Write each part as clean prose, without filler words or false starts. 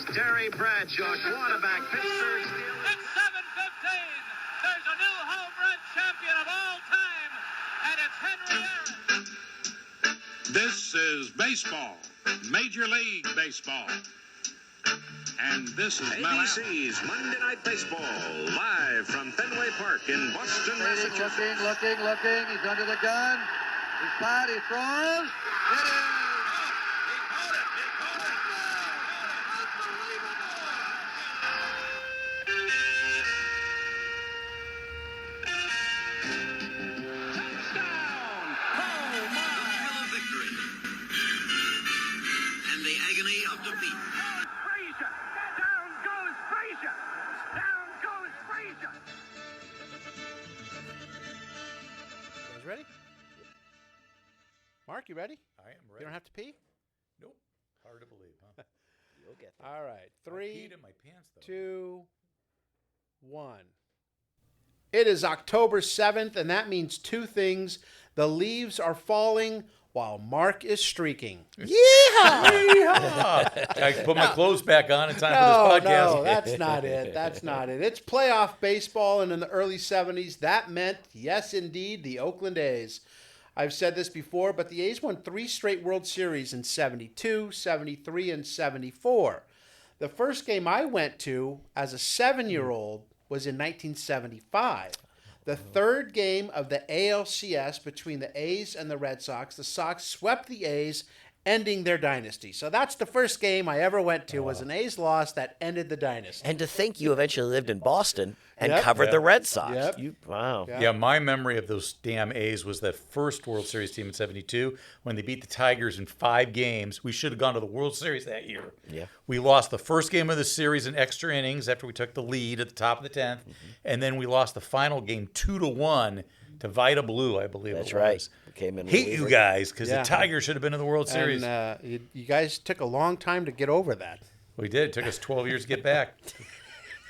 is Terry Bradshaw, quarterback, Pittsburgh Steelers. It's 7:15. There's a new home run champion of all time, and it's Henry Aaron. This is baseball, Major League Baseball. And this is ABC's Monday Night Baseball, live from Fenway Park in Boston, Massachusetts. Looking. He's under the gun. He's fired. He throws. It is. Ready? Mark, you ready? I am ready. You don't have to pee? Nope. Hard to believe, huh? You'll get there. All right. I 3, peed in my pants, though. 2, 1. It is October 7th, and that means two things. The leaves are falling while Mark is streaking. I can put my clothes back on in time for this podcast. No, that's not it. That's not it. It's playoff baseball, and in the early 70s, that meant, yes, indeed, the Oakland A's. I've said this before, but the A's won 3 straight World Series in 72, 73, and 74. The first game I went to as a 7-year-old was in 1975. The third game of the ALCS between the A's and the Red Sox, the Sox swept the A's, ending their dynasty. So that's the first game I ever went to was an A's loss that ended the dynasty. And to think you eventually lived in Boston and Yep. covered Yep. the Red Sox. Yep. Wow. Yep. Yeah, my memory of those damn A's was the first World Series team in 72 when they beat the Tigers in 5 games. We should have gone to the World Series that year. Yeah. We lost the first game of the series in extra innings after we took the lead at the top of the 10th. And then we lost the final game 2-1 to Vita Blue, I believe That's it was. right. Came in Hate you guys because Yeah. the Tigers should have been in the World Series. And you guys took a long time to get over that. We did. It took us 12 years to get back.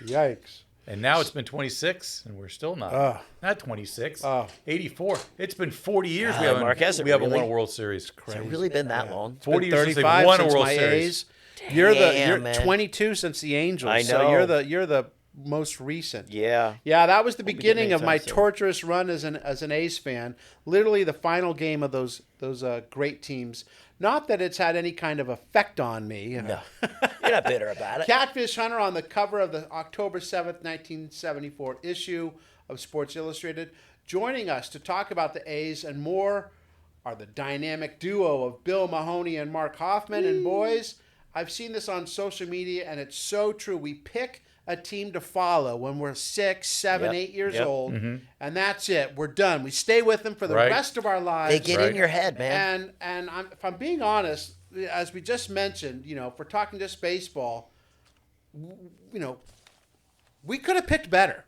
Yikes. And now it's been 26, and we're still not. Not 26. 84. It's been 40 years we haven't, Mark, has it we haven't really? won a World Series. Has it really been that long? 40 years since they've 35 won a since World my Series. A's. You're man. 22 since the Angels. I So know. you're the most recent. Yeah. Yeah, that was the beginning of anytime my soon. torturous run as an A's fan. Literally the final game of those great teams. Not that it's had any kind of effect on me. No. You're not bitter about it. Catfish Hunter on the cover of the October 7th, 1974 issue of Sports Illustrated. Joining us to talk about the A's and more are the dynamic duo of Bill Mahoney and Mark Hoffman. And boys, I've seen this on social media, and it's so true. We pick a team to follow when we're 6, 7, Yep. 8 years Yep. old, and that's it. We're done. We stay with them for the Right. rest of our lives. They get in your head, man. And if I'm being honest, as we just mentioned, if we're talking just baseball, we could have picked better.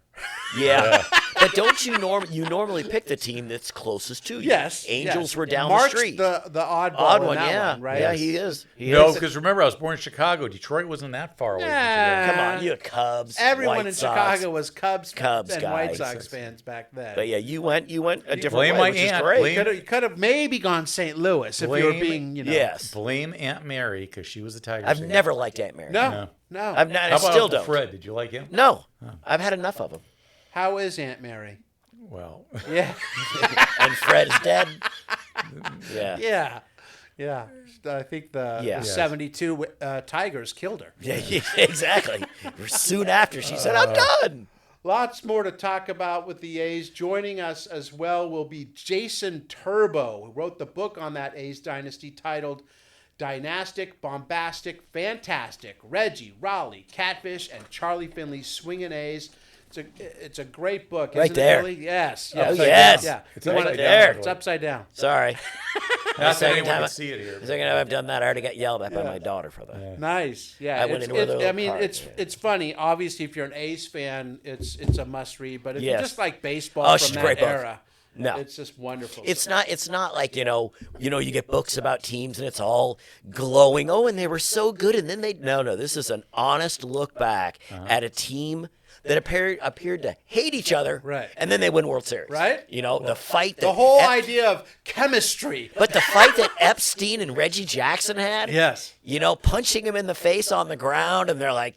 Yeah. But don't you normally pick the team that's closest to you? Yes. Angels yes. were down Mark's the street. the oddball Odd in one, that yeah. one, right? Yeah, he is. No, because remember, I was born in Chicago. Detroit wasn't that far away from Yeah. Come on, you had Cubs. Everyone White in Sox. Chicago was Cubs and guys. White Sox fans back then. But yeah, you went a different Blame way, my which is aunt. great. Blame- you could have maybe gone St. Louis if you were being, Yes. Blame Aunt Mary because she was a Tiger I've fan. never liked Aunt Mary. No. I've not. How I about still Uncle don't. Fred? Did you like him? No. I've had enough of them. How is Aunt Mary? Well, Yeah. And Fred is dead. Yeah. Yeah. I think the Yes. 72 Tigers killed her. Yeah, exactly. Soon after, she said, "I'm done." Lots more to talk about with the A's. Joining us as well will be Jason Turbow, who wrote the book on that A's dynasty titled Dynastic, Bombastic, Fantastic, Reggie, Rollie, Catfish, and Charlie Finley's Swingin' A's. It's a great book. Right isn't there. it, Billy? Yes. Oh, Upside yes. down. Yeah. It's You upside wanna- down, there. by the It's way. upside down. Sorry. Not that second anyone time can I- see it here. The second time I've done that, I already got yelled at by my daughter for that. Nice. Yeah. I went into a little I mean, cart, it's funny. Obviously, if you're an A's fan, it's a must read. But if you Yes. just like baseball Oh, from she's a that great book. era, No. it's just wonderful. It's not like, you get books about teams and it's all glowing. Oh, and they were so good. And then no, this is an honest look back at a team that appeared to hate each other, Right. and then they win World Series. Right. The fight that The whole idea of chemistry. But the fight that Epstein and Reggie Jackson had, Yes. punching him in the face on the ground, and they're like,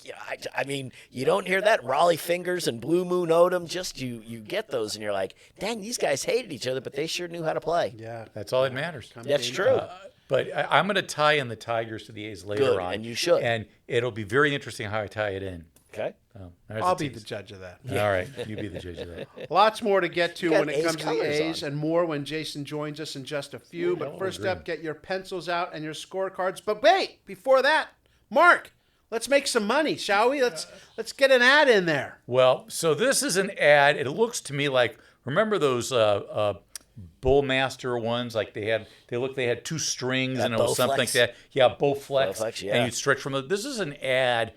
I mean, you don't hear that. Rollie Fingers and Blue Moon Odom, just you get those, and you're like, dang, these guys hated each other, but they sure knew how to play. Yeah. That's all that matters. That's true. But I'm going to tie in the Tigers to the A's later Good, on. and you should. And it'll be very interesting how I tie it in. Okay. Oh, there's I'll a be tease. the judge of that. All right, you be the judge of that. Lots more to get to You got when it A's comes to the colors A's on. and more when Jason joins us in just a few. But all first agree. up, get your pencils out and your scorecards. But wait, before that, Mark, let's make some money, shall we? Let's get an ad in there. Well, so this is an ad. It looks to me like, remember those Bullmaster ones? Like they had two strings and it was something like Bowflex? that. Yeah, Bowflex. Bowflex, yeah. And you'd stretch from it. This is an ad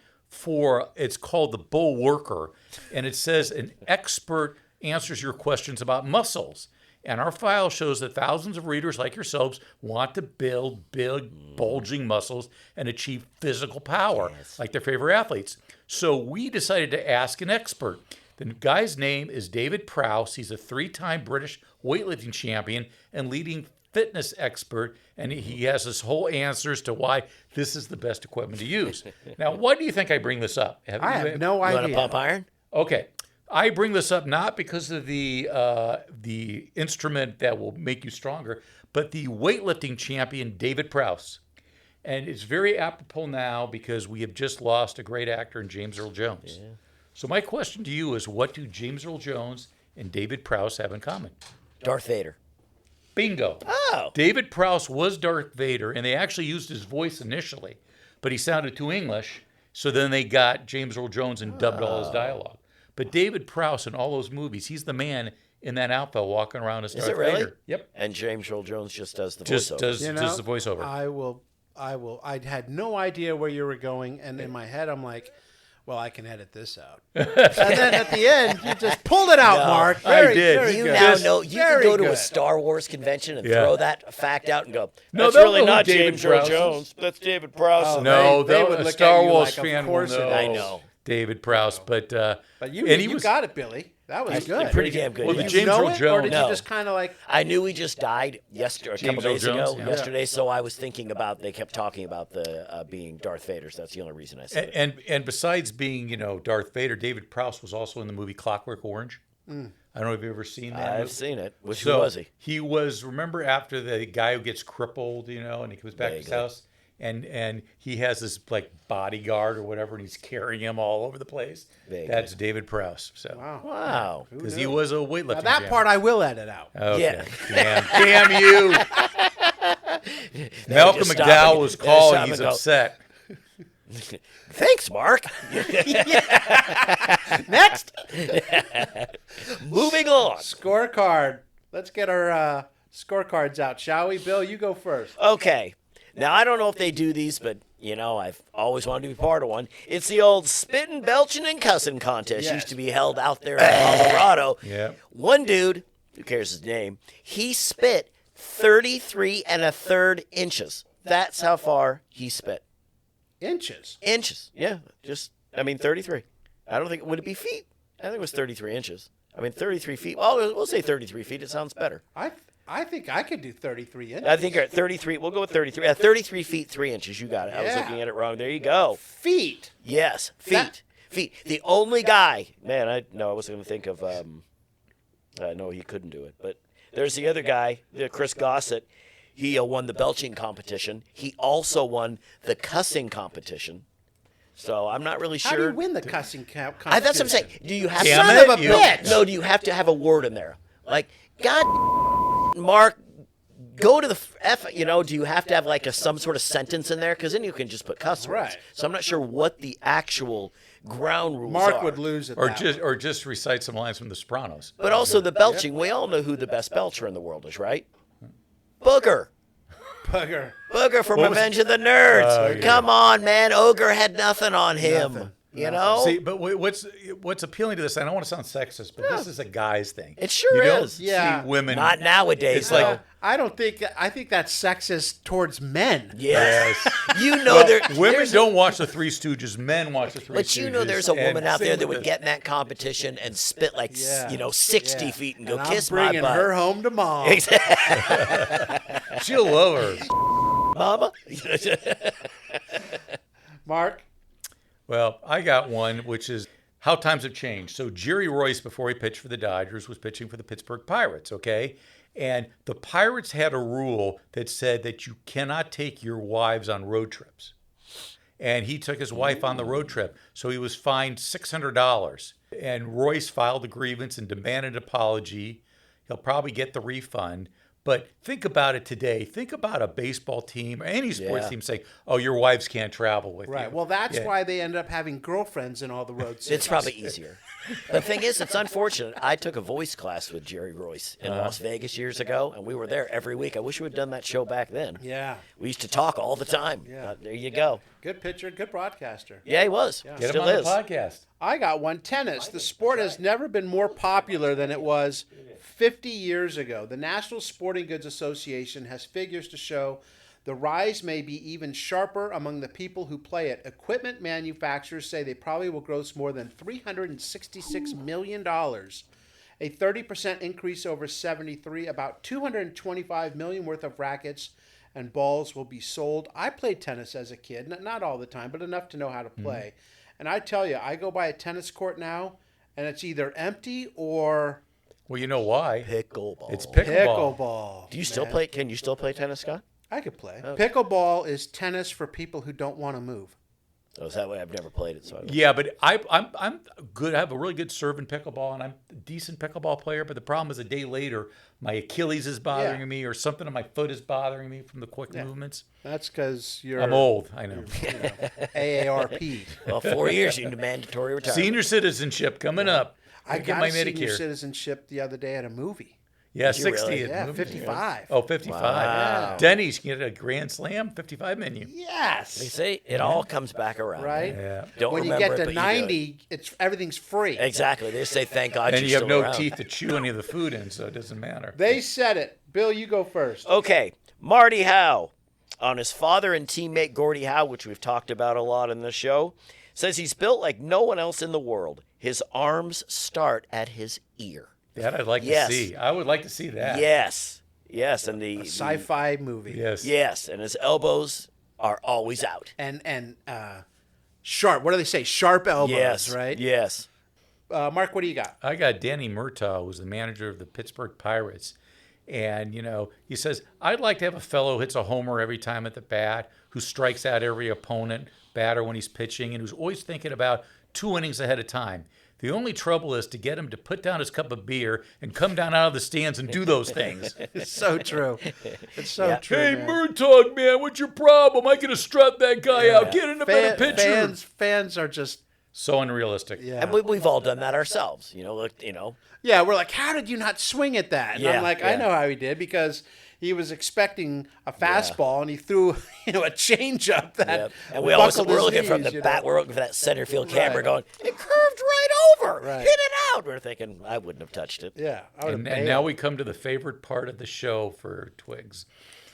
it's called the Bull Worker, and it says an expert answers your questions about muscles. And our file shows that thousands of readers like yourselves want to build big, bulging muscles and achieve physical power like their favorite athletes. So we decided to ask an expert. The guy's name is David Prowse. He's a 3-time British weightlifting champion and leading fitness expert, and he has his whole answers to why this is the best equipment to use. Now, why do you think I bring this up? I have no You want idea. to pump iron? Okay. I bring this up not because of the instrument that will make you stronger, but the weightlifting champion, David Prowse. And it's very apropos now because we have just lost a great actor in James Earl Jones. Yeah. So my question to you is, what do James Earl Jones and David Prowse have in common? Darth Vader. Bingo. Oh. David Prowse was Darth Vader, and they actually used his voice initially, but he sounded too English, so then they got James Earl Jones and dubbed all his dialogue. But David Prowse in all those movies, he's the man in that outfit walking around as Is Darth it really? Vader. Yep. And James Earl Jones just does the Just voiceover. does You know, the voiceover. I had no idea where you were going, and in my head, I'm like, well, I can edit this out. And then at the end, you just pulled it out, No, Mark. I Very, did. very You good. now know you can Very go to good. a Star Wars convention and Yeah. throw that fact out and go, No, that's they'll really know who not David James Earl Prowse is. Jones. That's David Prowse. Oh, No, they a would look Star at you Wars like, of fan will course it know. I know. David Prowse, but But you and he you got it, Billy. That was good. Pretty damn good. Well, yeah. the Did you James know Earl it, or Jones- did No. you just kind of like? I knew he just died yesterday, a couple James Earl days Jones, ago, yeah. yesterday. So I was thinking about. They kept talking about the being Darth Vader. So that's the only reason I said it. and besides being, Darth Vader, David Prowse was also in the movie Clockwork Orange. I don't know if you've ever seen that. I've movie. seen it. Who So was he? He was, remember after the guy who gets crippled, and he comes back to his Vaguely. house, and he has this like bodyguard or whatever, and he's carrying him all over the place. Vaguely. That's David Prowse. So Wow. because he was a weightlifting Now that champion. part I will edit out. Okay. Yeah. Damn you. Malcolm just stop McDowell and- was then calling. stop He's and go, upset. Thanks, Mark. Next Moving on. scorecard. Let's get our scorecards out, shall we? Bill, you go first. Okay. Now, I don't know if they do these, but, I've always wanted to be part of one. It's the old spitting, belching, and cussing contest. Yes. Used to be held out there in Colorado. Yeah. One dude, who cares his name, he spit 33 1/3 inches. That's how far he spit. Inches. Inches. Yeah. 33. I don't think, would it be feet? I think it was 33 inches. 33 feet. Well, we'll say 33 feet. It sounds better. I think I could do 33 inches. I think you're at 33. We'll go with 33. 33 feet, 3 inches. You got it. I was Yeah. looking at it wrong. There you go. Feet. Yes. Feet. That- Feet. The only guy. Man, I wasn't going to think of. No, he couldn't do it. But there's the other guy, Chris Gossett. He won the belching competition. He also won the cussing competition. So I'm not really How sure. do you win the cussing competition? That's what I'm saying. Do you have Damn Son it, of a you- bitch. No, do you have to have a word in there? Like, God, Mark, go to the F, do you have to have like some sort of sentence in there? Because then you can just put cuss words. Right. So I'm not sure what the actual ground rules Mark are. would lose it. Or just recite some lines from The Sopranos. But also the belching. We all know who the best belcher in the world is, right? Booger. Bugger. Booger from Revenge of the Nerds. yeah. Come on, man. Ogre had nothing on him. You know? See, but what's appealing to this? I don't want to sound sexist, but this is a guy's thing. It sure you don't is. Yeah. See women. Not nowadays. It's like I think that's sexist towards men. yes. Yes. You know Women don't watch the Three Stooges. Men watch the Three Stooges. But you know there's a woman and out there same that with would this. get in that competition and spit like, Yeah. 60 Yeah. feet and go And kiss I'm my bringing butt. her home to mom. She'll love her. Mama? Mark? Well, I got one, which is how times have changed. So Jerry Royce, before he pitched for the Dodgers, was pitching for the Pittsburgh Pirates, okay? And the Pirates had a rule that said that you cannot take your wives on road trips. And he took his wife on the road trip, so he was fined $600. And Royce filed a grievance and demanded an apology. He'll probably get the refund. But think about it today. Think about a baseball team or any sports Yeah. team saying, oh, your wives can't travel with you. Right. Well, that's Yeah. why they end up having girlfriends in all the road cities. It's probably easier. The thing is, it's unfortunate. I took a voice class with Jerry Royce in Las Vegas years ago, and we were there every week. I wish we had done that show back then. Yeah. We used to talk all the time. Yeah. There you go. Good pitcher, good broadcaster. Yeah, he was. Get him Still on is. the podcast. I got one. Tennis. The sport has never been more popular than it was 50 years ago. The National Sporting Goods Association has figures to show the rise may be even sharper among the people who play it. Equipment manufacturers say they probably will gross more than $366 million, a 30% increase over 73. About $225 million worth of rackets and balls will be sold. I played tennis as a kid, not all the time, but enough to know how to play. And I tell you, I go by a tennis court now, and it's either empty or Well, you know why? Pickleball. It's pickleball. pickleball. Do you still play? Can you still play tennis, Scott? I could play. Pickleball is tennis for people who don't want to move. Oh, is that way? I've never played it, so I don't Yeah, but I'm good. I have a really good serve in pickleball, and I'm a decent pickleball player. But the problem is, a day later, my Achilles is bothering Yeah. me, or something on my foot is bothering me from the quick movements. That's because you're I'm old. I know. AARP. Well, 4 years into mandatory retirement. Senior citizenship coming up. I Get got my a senior Medicare. citizenship the other day at a movie. Yeah, you 60. really? at Yeah, movie. 55. Oh, 55. Wow. Denny's can get a Grand Slam 55 menu. They Yes. say it all comes back around. Right? Yeah. Don't When you remember get it, to but you do 90, it's everything's free. it. Exactly. They say thank God And you're you have still no around. teeth to chew any of the food in, so it doesn't matter. They said it. Bill, you go first. Okay, Marty Howe, on his father and teammate Gordie Howe, which we've talked about a lot in the show, says he's built like no one else in the world. His arms start at his ear. That I'd like Yes. to see. I would like to see that. Yes. Yes, and the Sci-fi movie. Yes. yes, and his elbows are always out. And sharp. What do they say? Sharp elbows, Yes. right? Yes. Mark, what do you got? I got Danny Murtaugh, who's the manager of the Pittsburgh Pirates. And, he says, I'd like to have a fellow who hits a homer every time at the bat, who strikes out every opponent batter when he's pitching, and who's always thinking about 2 innings ahead of time. The only trouble is to get him to put down his cup of beer and come down out of the stands and do those things. It's so true. It's so Yeah. true. Hey, man. Murtaugh, man, what's your problem? I could have strut that guy out. Get in a better pitcher. Fans are just So unrealistic. yeah. And we've all done that ourselves. Yeah, we're like, how did you not swing at that? And Yeah, I'm like, I yeah. know how he did because he was expecting a fastball and he threw, a changeup that Yep. And we're looking from knees, the bat, we're looking for that center field camera Right. going, it curved right over. Right. Hit it out. We're thinking, I wouldn't have touched it. Yeah, I would have And now we come to the favorite part of the show for Twigs.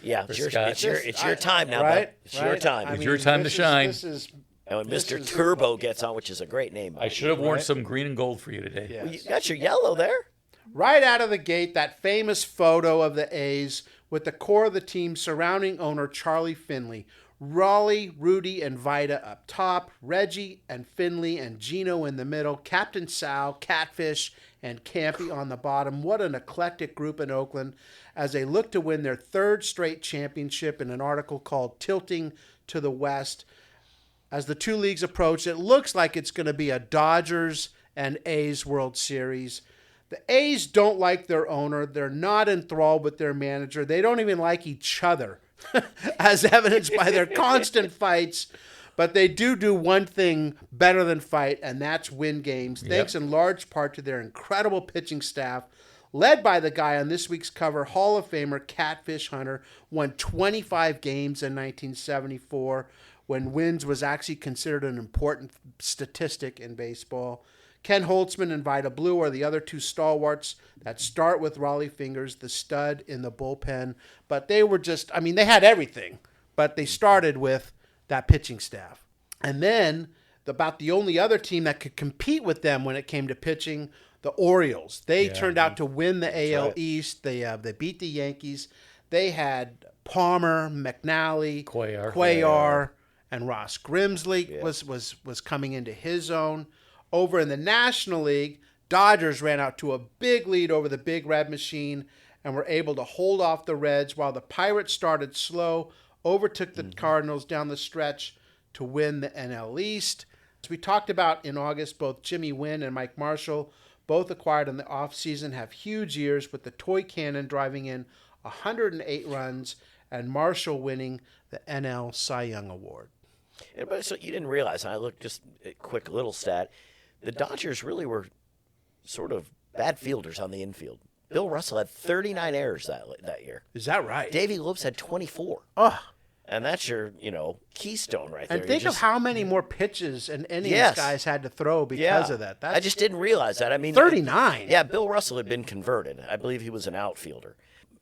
Yeah, it's your Scott. time now, right? bud. It's your time. It's your time to shine. This is And when this Mr. is- Turbo gets on, which is a great name. I should have worn Right. some green and gold for you today. Yeah. Well, you got your yellow there. right out of the gate, that famous photo of the A's with the core of the team surrounding owner Charlie Finley. Rollie, Rudy, and Vida up top, Reggie and Finley and Gino in the middle, Captain Sal, Catfish, and Campy on the bottom. What an eclectic group in Oakland as they look to win their third straight championship in an article called Tilting to the West. As the two leagues approach, it looks like it's going to be a Dodgers and A's World Series. The A's don't like their owner. They're not enthralled with their manager. They don't even like each other, as evidenced by their constant fights. But they do one thing better than fight, and that's win games, thanks in large part to their incredible pitching staff, led by the guy on this week's cover, Hall of Famer Catfish Hunter, won 25 games in 1974 when wins was actually considered an important statistic in baseball. Ken Holtzman and Vida Blue are the other two stalwarts that start with Rollie Fingers, the stud in the bullpen. But they were just, I mean, they had everything, but they started with that pitching staff. And then about the only other team that could compete with them when it came to pitching, the Orioles. They turned out to win the AL East. They beat the Yankees. They had Palmer, McNally, Cuellar, and Ross Grimsley was coming into his own. Over in the National League, Dodgers ran out to a big lead over the Big Red Machine and were able to hold off the Reds, while the Pirates started slow, overtook the Cardinals down the stretch to win the NL East. As we talked about in August, both Jimmy Wynn and Mike Marshall, both acquired in the offseason, have huge years, with the toy cannon driving in 108 runs and Marshall winning the NL Cy Young Award. Yeah, but so you didn't realize, I looked just a quick little stat, the Dodgers really were sort of bad fielders on the infield. Bill Russell had 39 errors that year. Is that right? Davey Lopes had 24. Oh. And that's your, keystone right there. And think of how many more pitches and innings guys had to throw because of that. I just didn't realize that. I mean, 39. Yeah, Bill Russell had been converted. I believe he was an outfielder.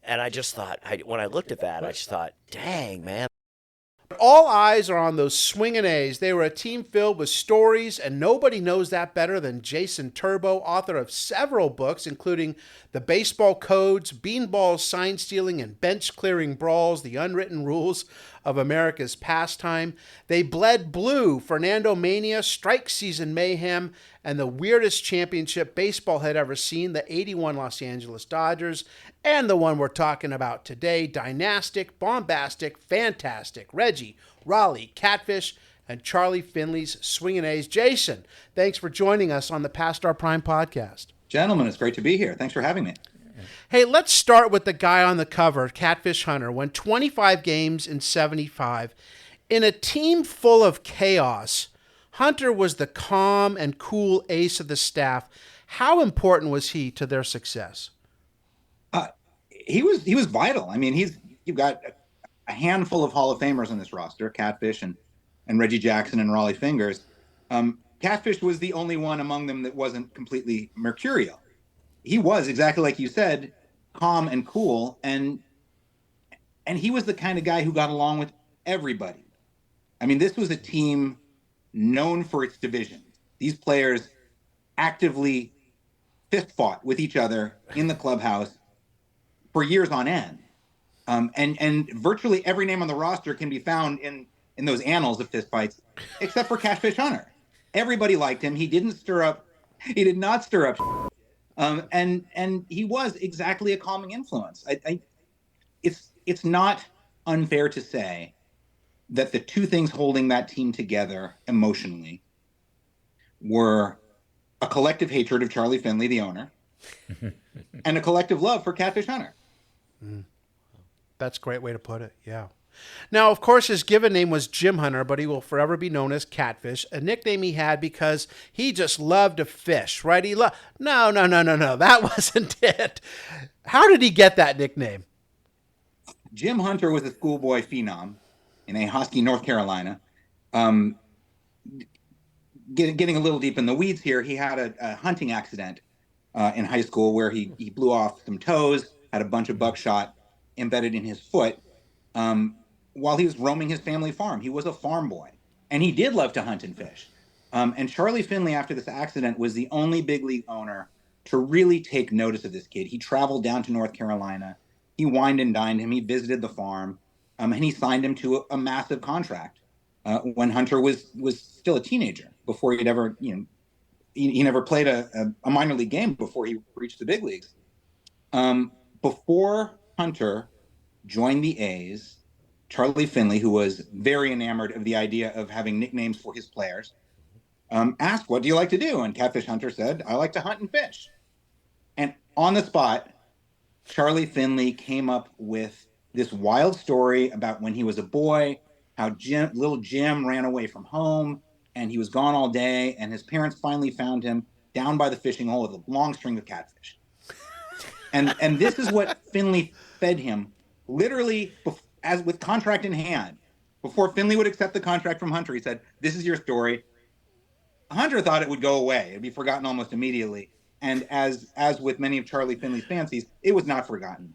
And I just thought, when I looked at that, I just thought, dang, man. All eyes are on those Swingin' A's. They were a team filled with stories, and nobody knows that better than Jason Turbow, author of several books, including The Baseball Codes, Beanballs, Sign Stealing, and Bench Clearing Brawls, The Unwritten Rules of America's Pastime. They bled blue, Fernando Mania, Strike Season Mayhem, and the weirdest championship baseball had ever seen, the 81 Los Angeles Dodgers, and the one we're talking about today, Dynastic, Bombastic, Fantastic, Reggie, Rollie, Catfish, and Charlie Finley's Swingin' A's. Jason, thanks for joining us on the Past Our Prime podcast. Gentlemen, it's great to be here. Thanks for having me. Hey, let's start with the guy on the cover, Catfish Hunter, won 25 games in 75. In a team full of chaos, Hunter was the calm and cool ace of the staff. How important was he to their success? He was vital. I mean, you've got a handful of Hall of Famers on this roster, Catfish and Reggie Jackson and Rollie Fingers. Catfish was the only one among them that wasn't completely mercurial. He was, exactly like you said, calm and cool, and he was the kind of guy who got along with everybody. I mean, this was a team known for its division. These players actively fist fought with each other in the clubhouse for years on end. And virtually every name on the roster can be found in those annals of fistfights, except for Catfish Hunter. Everybody liked him. He did not stir up shit. And he was exactly a calming influence. It's not unfair to say that the two things holding that team together emotionally were a collective hatred of Charlie Finley, the owner, and a collective love for Catfish Hunter. That's a great way to put it, yeah. Now, of course, his given name was Jim Hunter, but he will forever be known as Catfish, a nickname he had because he just loved to fish, right? No, that wasn't it. How did he get that nickname? Jim Hunter was a schoolboy phenom in Ahoskie, North Carolina. Getting a little deep in the weeds here, he had a hunting accident in high school where he blew off some toes, had a bunch of buckshot embedded in his foot while he was roaming his family farm. He was a farm boy, and he did love to hunt and fish. And Charlie Finley, after this accident, was the only big league owner to really take notice of this kid. He traveled down to North Carolina. He wined and dined him. He visited the farm, and he signed him to a massive contract when Hunter was still a teenager, before he'd ever, he never played a minor league game before he reached the big leagues. Before Hunter joined the A's, Charlie Finley, who was very enamored of the idea of having nicknames for his players, asked, "What do you like to do?" And Catfish Hunter said, "I like to hunt and fish." And on the spot, Charlie Finley came up with this wild story about when he was a boy, how little Jim ran away from home and he was gone all day, and his parents finally found him down by the fishing hole with a long string of catfish. And this is what Finley fed him, literally, as with contract in hand. Before Finley would accept the contract from Hunter, he said, "This is your story." Hunter thought it would go away; it'd be forgotten almost immediately. And as with many of Charlie Finley's fancies, it was not forgotten.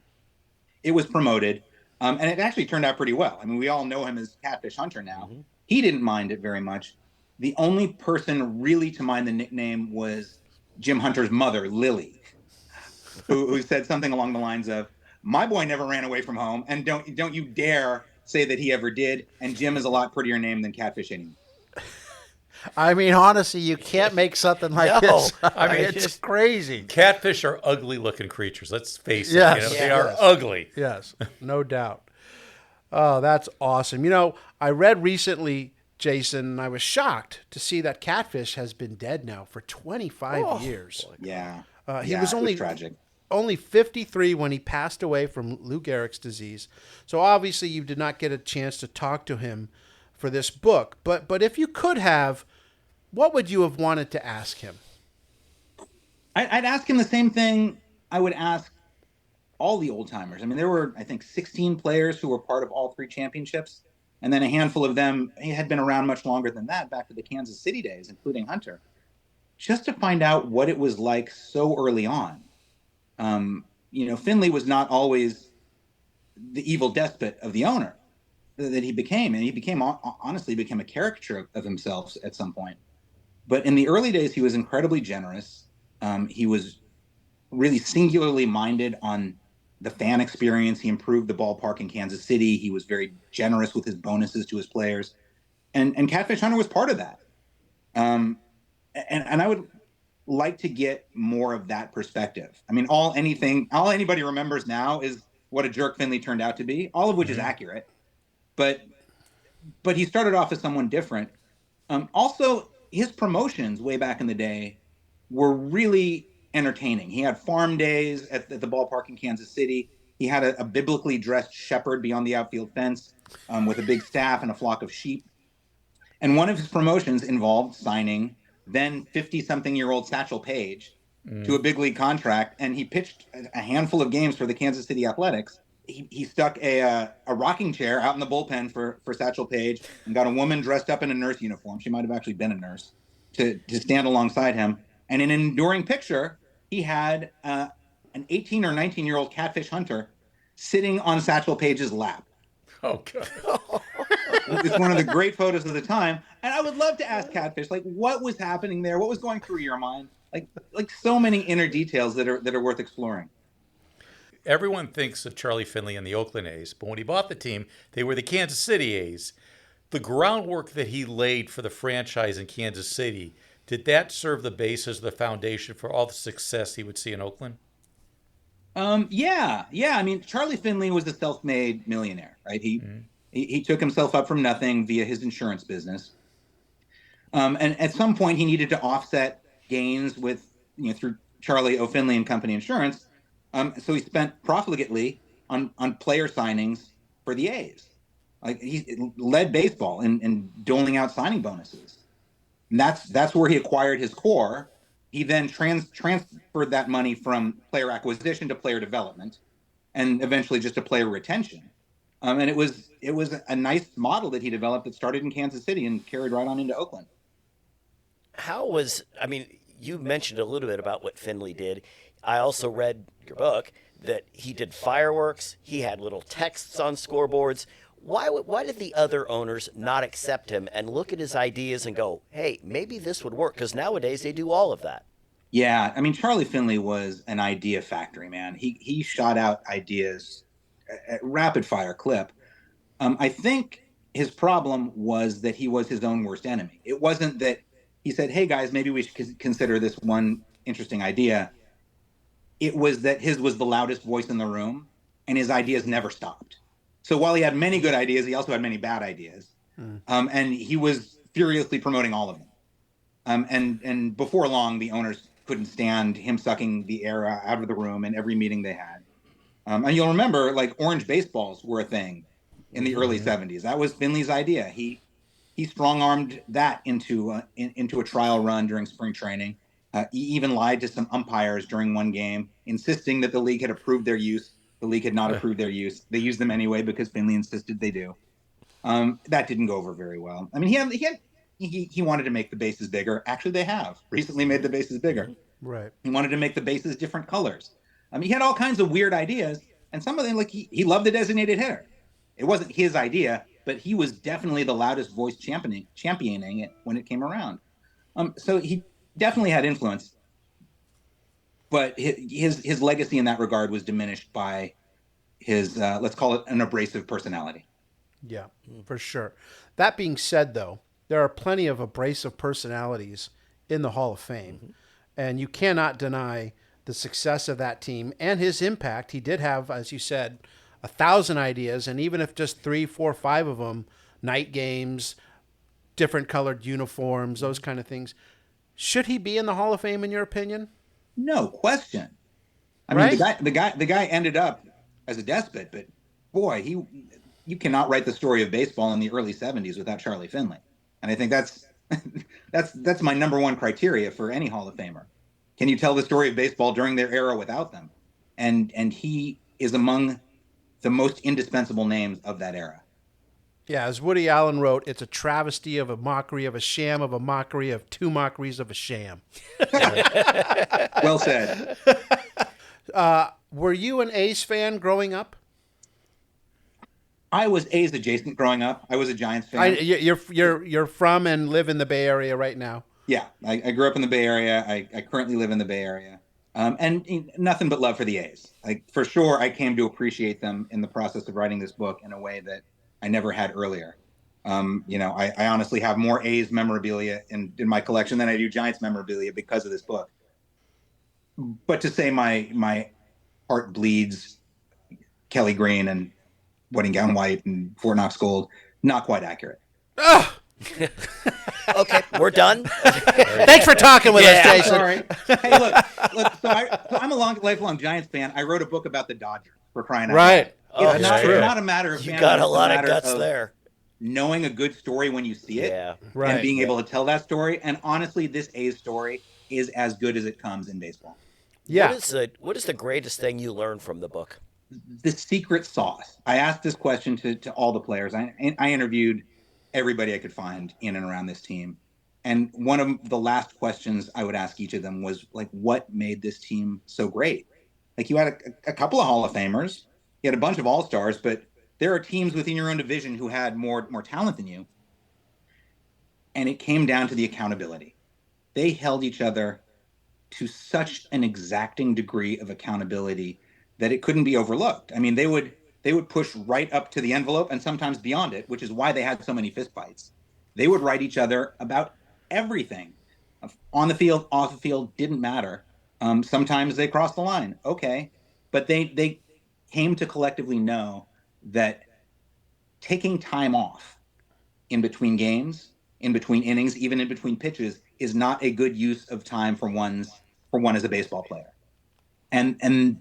It was promoted, and it actually turned out pretty well. I mean, we all know him as Catfish Hunter now. Mm-hmm. He didn't mind it very much. The only person really to mind the nickname was Jim Hunter's mother, Lily, who said something along the lines of, "My boy never ran away from home, and don't you dare say that he ever did. And Jim is a lot prettier name than Catfish anymore." I mean, honestly, you can't make something like this. I mean, it's crazy. Catfish are ugly-looking creatures. Let's face it. Yes. They are ugly. Yes, no doubt. Oh, that's awesome. I read recently, Jason, and I was shocked to see that Catfish has been dead now for 25 years. Yeah. He was tragic. Only 53 when he passed away from Lou Gehrig's disease. So obviously you did not get a chance to talk to him for this book. But if you could have, what would you have wanted to ask him? I'd ask him the same thing I would ask all the old timers. I mean, there were, I think, 16 players who were part of all 3 championships. And then a handful of them had been around much longer than that, back to the Kansas City days, including Hunter, just to find out what it was like so early on. Finley was not always the evil despot of the owner that he became. And he honestly became a caricature of himself at some point. But in the early days, he was incredibly generous. He was really singularly minded on the fan experience. He improved the ballpark in Kansas City. He was very generous with his bonuses to his players. And Catfish Hunter was part of that. And I would like to get more of that perspective. I mean, all anybody remembers now is what a jerk Finley turned out to be, all of which is accurate. But he started off as someone different. Also, his promotions way back in the day were really entertaining. He had farm days at the ballpark in Kansas City. He had a biblically dressed shepherd beyond the outfield fence with a big staff and a flock of sheep. And one of his promotions involved signing then 50-something-year-old Satchel Paige to a big league contract, and he pitched a handful of games for the Kansas City Athletics. He stuck a rocking chair out in the bullpen for Satchel Paige and got a woman dressed up in a nurse uniform. She might have actually been a nurse to stand alongside him. And in an enduring picture, he had an 18 or 19-year-old Catfish Hunter sitting on Satchel Paige's lap. Oh, God. It's one of the great photos of the time. And I would love to ask Catfish, what was happening there? What was going through your mind? Like so many inner details that are worth exploring. Everyone thinks of Charlie Finley and the Oakland A's, but when he bought the team, they were the Kansas City A's. The groundwork that he laid for the franchise in Kansas City, did that serve the basis, the foundation for all the success he would see in Oakland? Yeah. I mean, Charlie Finley was a self-made millionaire, right? He took himself up from nothing via his insurance business. And at some point he needed to offset gains with, through Charlie O. Finley and Company Insurance. So he spent profligately on player signings for the A's. He led baseball in doling out signing bonuses. And that's where he acquired his core. He then transferred that money from player acquisition to player development, and eventually just to player retention. And it was a nice model that he developed that started in Kansas City and carried right on into Oakland. You mentioned a little bit about what Finley did. I also read your book that he did fireworks. He had little texts on scoreboards. Why did the other owners not accept him and look at his ideas and go, hey, maybe this would work? Because nowadays they do all of that. Yeah, I mean, Charlie Finley was an idea factory, man. He shot out ideas at rapid fire clip. I think his problem was that he was his own worst enemy. It wasn't that he said, hey, guys, maybe we should consider this one interesting idea. It was that his was the loudest voice in the room, and his ideas never stopped. So while he had many good ideas, he also had many bad ideas. And he was furiously promoting all of them. And before long, the owners couldn't stand him sucking the air out of the room in every meeting they had. And you'll remember, orange baseballs were a thing in the early 70s. That was Finley's idea. He strong-armed that into a trial run during spring training. He even lied to some umpires during one game, insisting that the league had approved their use. The league had not approved their use. They used them anyway because Finley insisted they do. That didn't go over very well. I mean, he wanted to make the bases bigger. Actually, they have recently made the bases bigger. Right. He wanted to make the bases different colors. I mean, he had all kinds of weird ideas, and some of them, like he loved the designated hitter. It wasn't his idea, but he was definitely the loudest voice championing it when it came around. So he definitely had influence, but his legacy in that regard was diminished by his let's call it an abrasive personality. Yeah, for sure. That being said, though, there are plenty of abrasive personalities in the Hall of Fame, and you cannot deny the success of that team and his impact. He did have, as you said, 1,000 ideas, and even if just 3, 4, 5 of them, night games, different colored uniforms, those kind of things. Should he be in the Hall of Fame, in your opinion? No question. I mean, the guy ended up as a despot, but boy, you cannot write the story of baseball in the early 70s without Charlie Finley. And I think that's my number one criteria for any Hall of Famer. Can you tell the story of baseball during their era without them? And he is among the most indispensable names of that era. Yeah, as Woody Allen wrote, it's a travesty of a mockery of a sham of a mockery of two mockeries of a sham. Well said. Were you an A's fan growing up? I was A's adjacent growing up. I was a Giants fan. You're from and live in the Bay Area right now. Yeah, I grew up in the Bay Area. I currently live in the Bay Area. And nothing but love for the A's. Like, for sure, I came to appreciate them in the process of writing this book in a way that I never had earlier. I honestly have more A's memorabilia in my collection than I do Giants memorabilia because of this book. But to say my heart bleeds Kelly Green and Wedding Gown White and Fort Knox Gold, not quite accurate. Ugh! Okay, we're done. Thanks for talking with us, Jason. Sorry. Hey, look. So I'm a lifelong Giants fan. I wrote a book about the Dodgers, for crying out loud. Right. It's not a matter of You got a lot of guts of there. Knowing a good story when you see it, and being able to tell that story. And honestly, this A's story is as good as it comes in baseball. Yeah. What is the greatest thing you learned from the book? The secret sauce. I asked this question to all the players. I interviewed everybody I could find in and around this team. And one of the last questions I would ask each of them was, like, what made this team so great? Like, you had a couple of Hall of Famers, you had a bunch of All-Stars, but there are teams within your own division who had more talent than you. And it came down to the accountability. They held each other to such an exacting degree of accountability that it couldn't be overlooked. I mean, they would push right up to the envelope and sometimes beyond it, which is why they had so many fistfights. They would write each other about everything. On the field, off the field, didn't matter. Sometimes they crossed the line. Okay. But they came to collectively know that taking time off in between games, in between innings, even in between pitches, is not a good use of time for one as a baseball player. And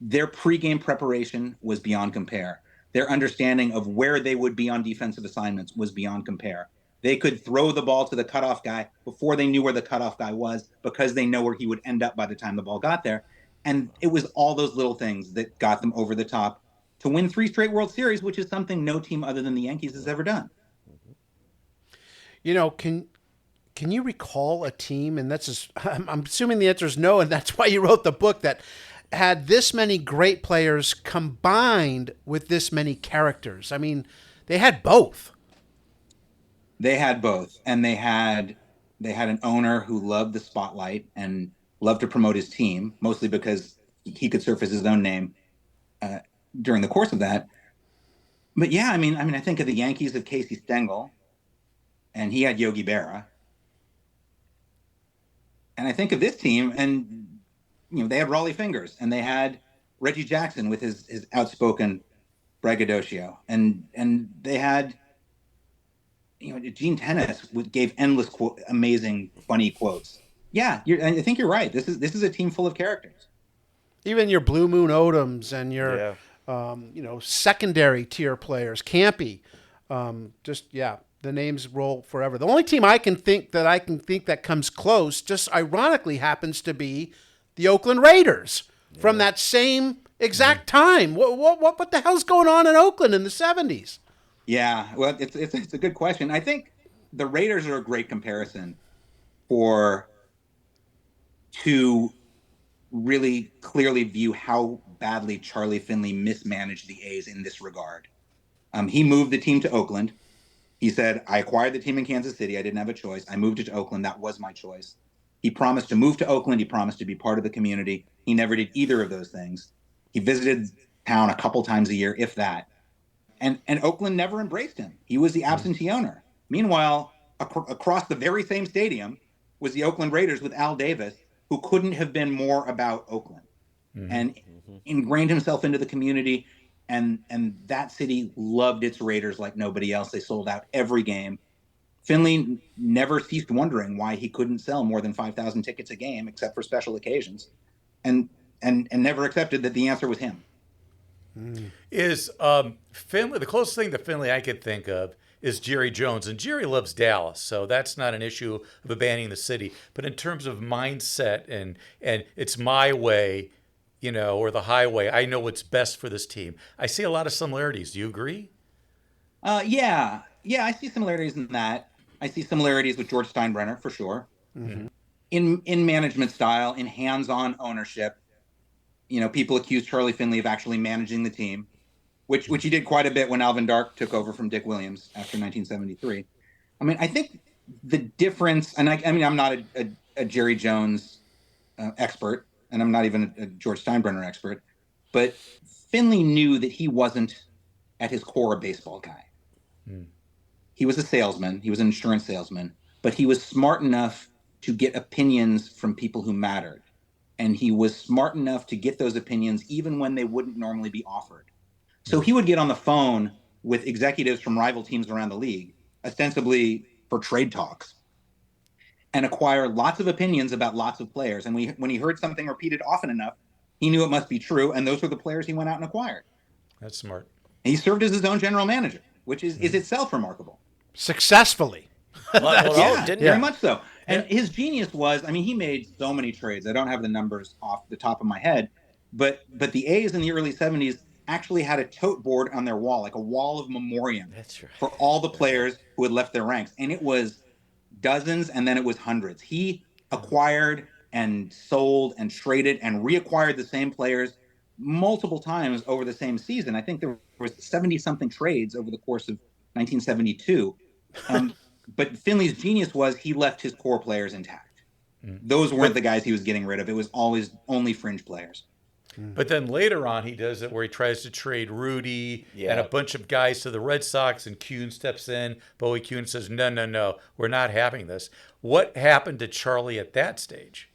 their pregame preparation was beyond compare. Their understanding of where they would be on defensive assignments was beyond compare. They could throw the ball to the cutoff guy before they knew where the cutoff guy was because they know where he would end up by the time the ball got there. And it was all those little things that got them over the top to win 3 straight World Series, which is something no team other than the Yankees has ever done. You know, can you recall a team, and I'm assuming the answer is no, and that's why you wrote the book, that had this many great players combined with this many characters? I mean, they had both. They had both, and they had an owner who loved the spotlight and loved to promote his team, mostly because he could surface his own name during the course of that. But yeah, I mean, I think of the Yankees of Casey Stengel, and he had Yogi Berra. And I think of this team, and they had Rollie Fingers, and they had Reggie Jackson with his outspoken braggadocio, and they had Gene Tennis gave endless amazing funny quotes. Yeah, I think you're right. This is a team full of characters. Even your Blue Moon Odoms and your secondary tier players, Campy, the names roll forever. The only team I can think that comes close, just ironically, happens to be the Oakland Raiders from that same exact time. What the hell's going on in Oakland in the 70s? Yeah, well, it's a good question. I think the Raiders are a great comparison to really clearly view how badly Charlie Finley mismanaged the A's in this regard. He moved the team to Oakland. He said, I acquired the team in Kansas City. I didn't have a choice. I moved it to Oakland. That was my choice. He promised to move to Oakland. He promised to be part of the community. He never did either of those things. He visited town a couple times a year, if that. And Oakland never embraced him. He was the absentee owner. Meanwhile, across the very same stadium was the Oakland Raiders with Al Davis, who couldn't have been more about Oakland and ingrained himself into the community. And that city loved its Raiders like nobody else. They sold out every game. Finley never ceased wondering why he couldn't sell more than 5,000 tickets a game, except for special occasions, and never accepted that the answer was him. Is Finley, the closest thing to Finley I could think of is Jerry Jones, and Jerry loves Dallas, so that's not an issue of abandoning the city. But in terms of mindset and it's my way, or the highway, I know what's best for this team. I see a lot of similarities. Do you agree? Yeah, I see similarities in that. I see similarities with George Steinbrenner for sure. Mm-hmm. In management style, in hands-on ownership. People accuse Charlie Finley of actually managing the team, which he did quite a bit when Alvin Dark took over from Dick Williams after 1973. I think the difference, and I'm not a Jerry Jones expert, and I'm not even a George Steinbrenner expert, but Finley knew that he wasn't at his core a baseball guy. He was a salesman. He was an insurance salesman, but he was smart enough to get opinions from people who mattered. And he was smart enough to get those opinions even when they wouldn't normally be offered. So he would get on the phone with executives from rival teams around the league, ostensibly for trade talks, and acquire lots of opinions about lots of players. And when he heard something repeated often enough, he knew it must be true. And those were the players he went out and acquired. That's smart. And he served as his own general manager, which is itself remarkable. Successfully. Very much so. And his genius was, he made so many trades. I don't have the numbers off the top of my head, but the A's in the early 70s actually had a tote board on their wall, like a wall of memoriam. That's right. For all the players who had left their ranks. And it was dozens, and then it was hundreds. He acquired and sold and traded and reacquired the same players multiple times over the same season. I think there was 70-something trades over the course of 1972. But Finley's genius was he left his core players intact. Those weren't the guys he was getting rid of. It was always only fringe players. But then later on, he does it where he tries to trade Rudy and a bunch of guys to the Red Sox, and Kuhn steps in. Bowie Kuhn says, no, we're not having this. What happened to Charlie at that stage?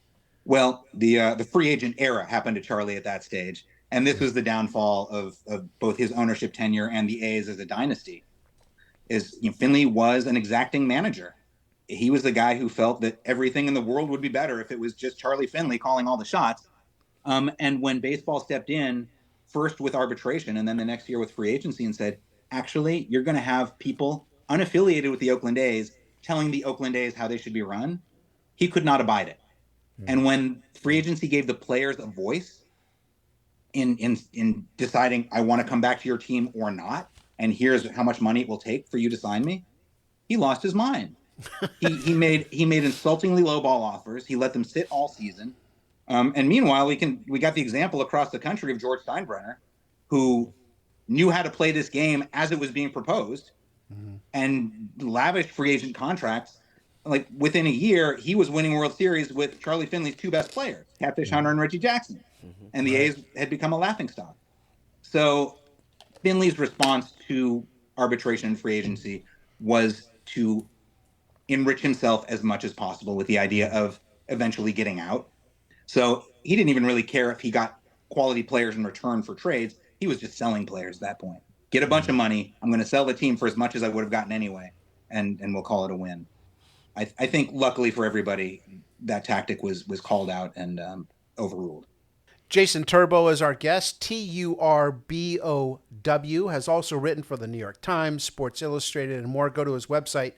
Well, the free agent era happened to Charlie at that stage. And this was the downfall of both his ownership tenure and the A's as a dynasty. Finley was an exacting manager. He was the guy who felt that everything in the world would be better if it was just Charlie Finley calling all the shots. And when baseball stepped in, first with arbitration and then the next year with free agency, and said, actually, you're going to have people unaffiliated with the Oakland A's telling the Oakland A's how they should be run, he could not abide it. And when free agency gave the players a voice in deciding, I want to come back to your team or not, and here's how much money it will take for you to sign me, he lost his mind. He made insultingly low ball offers. He let them sit all season. And meanwhile, we got the example across the country of George Steinbrenner, who knew how to play this game as it was being proposed, and lavished free agent contracts. Like within a year, he was winning World Series with Charlie Finley's two best players, Catfish Hunter and Reggie Jackson, and the A's had become a laughingstock. So Finley's response to arbitration and free agency was to enrich himself as much as possible with the idea of eventually getting out. So he didn't even really care if he got quality players in return for trades. He was just selling players at that point. Get a bunch of money. I'm going to sell the team for as much as I would have gotten anyway, and we'll call it a win. I think luckily for everybody, that tactic was called out and overruled. Jason Turbow is our guest. Turbow has also written for the New York Times, Sports Illustrated, and more. Go to his website,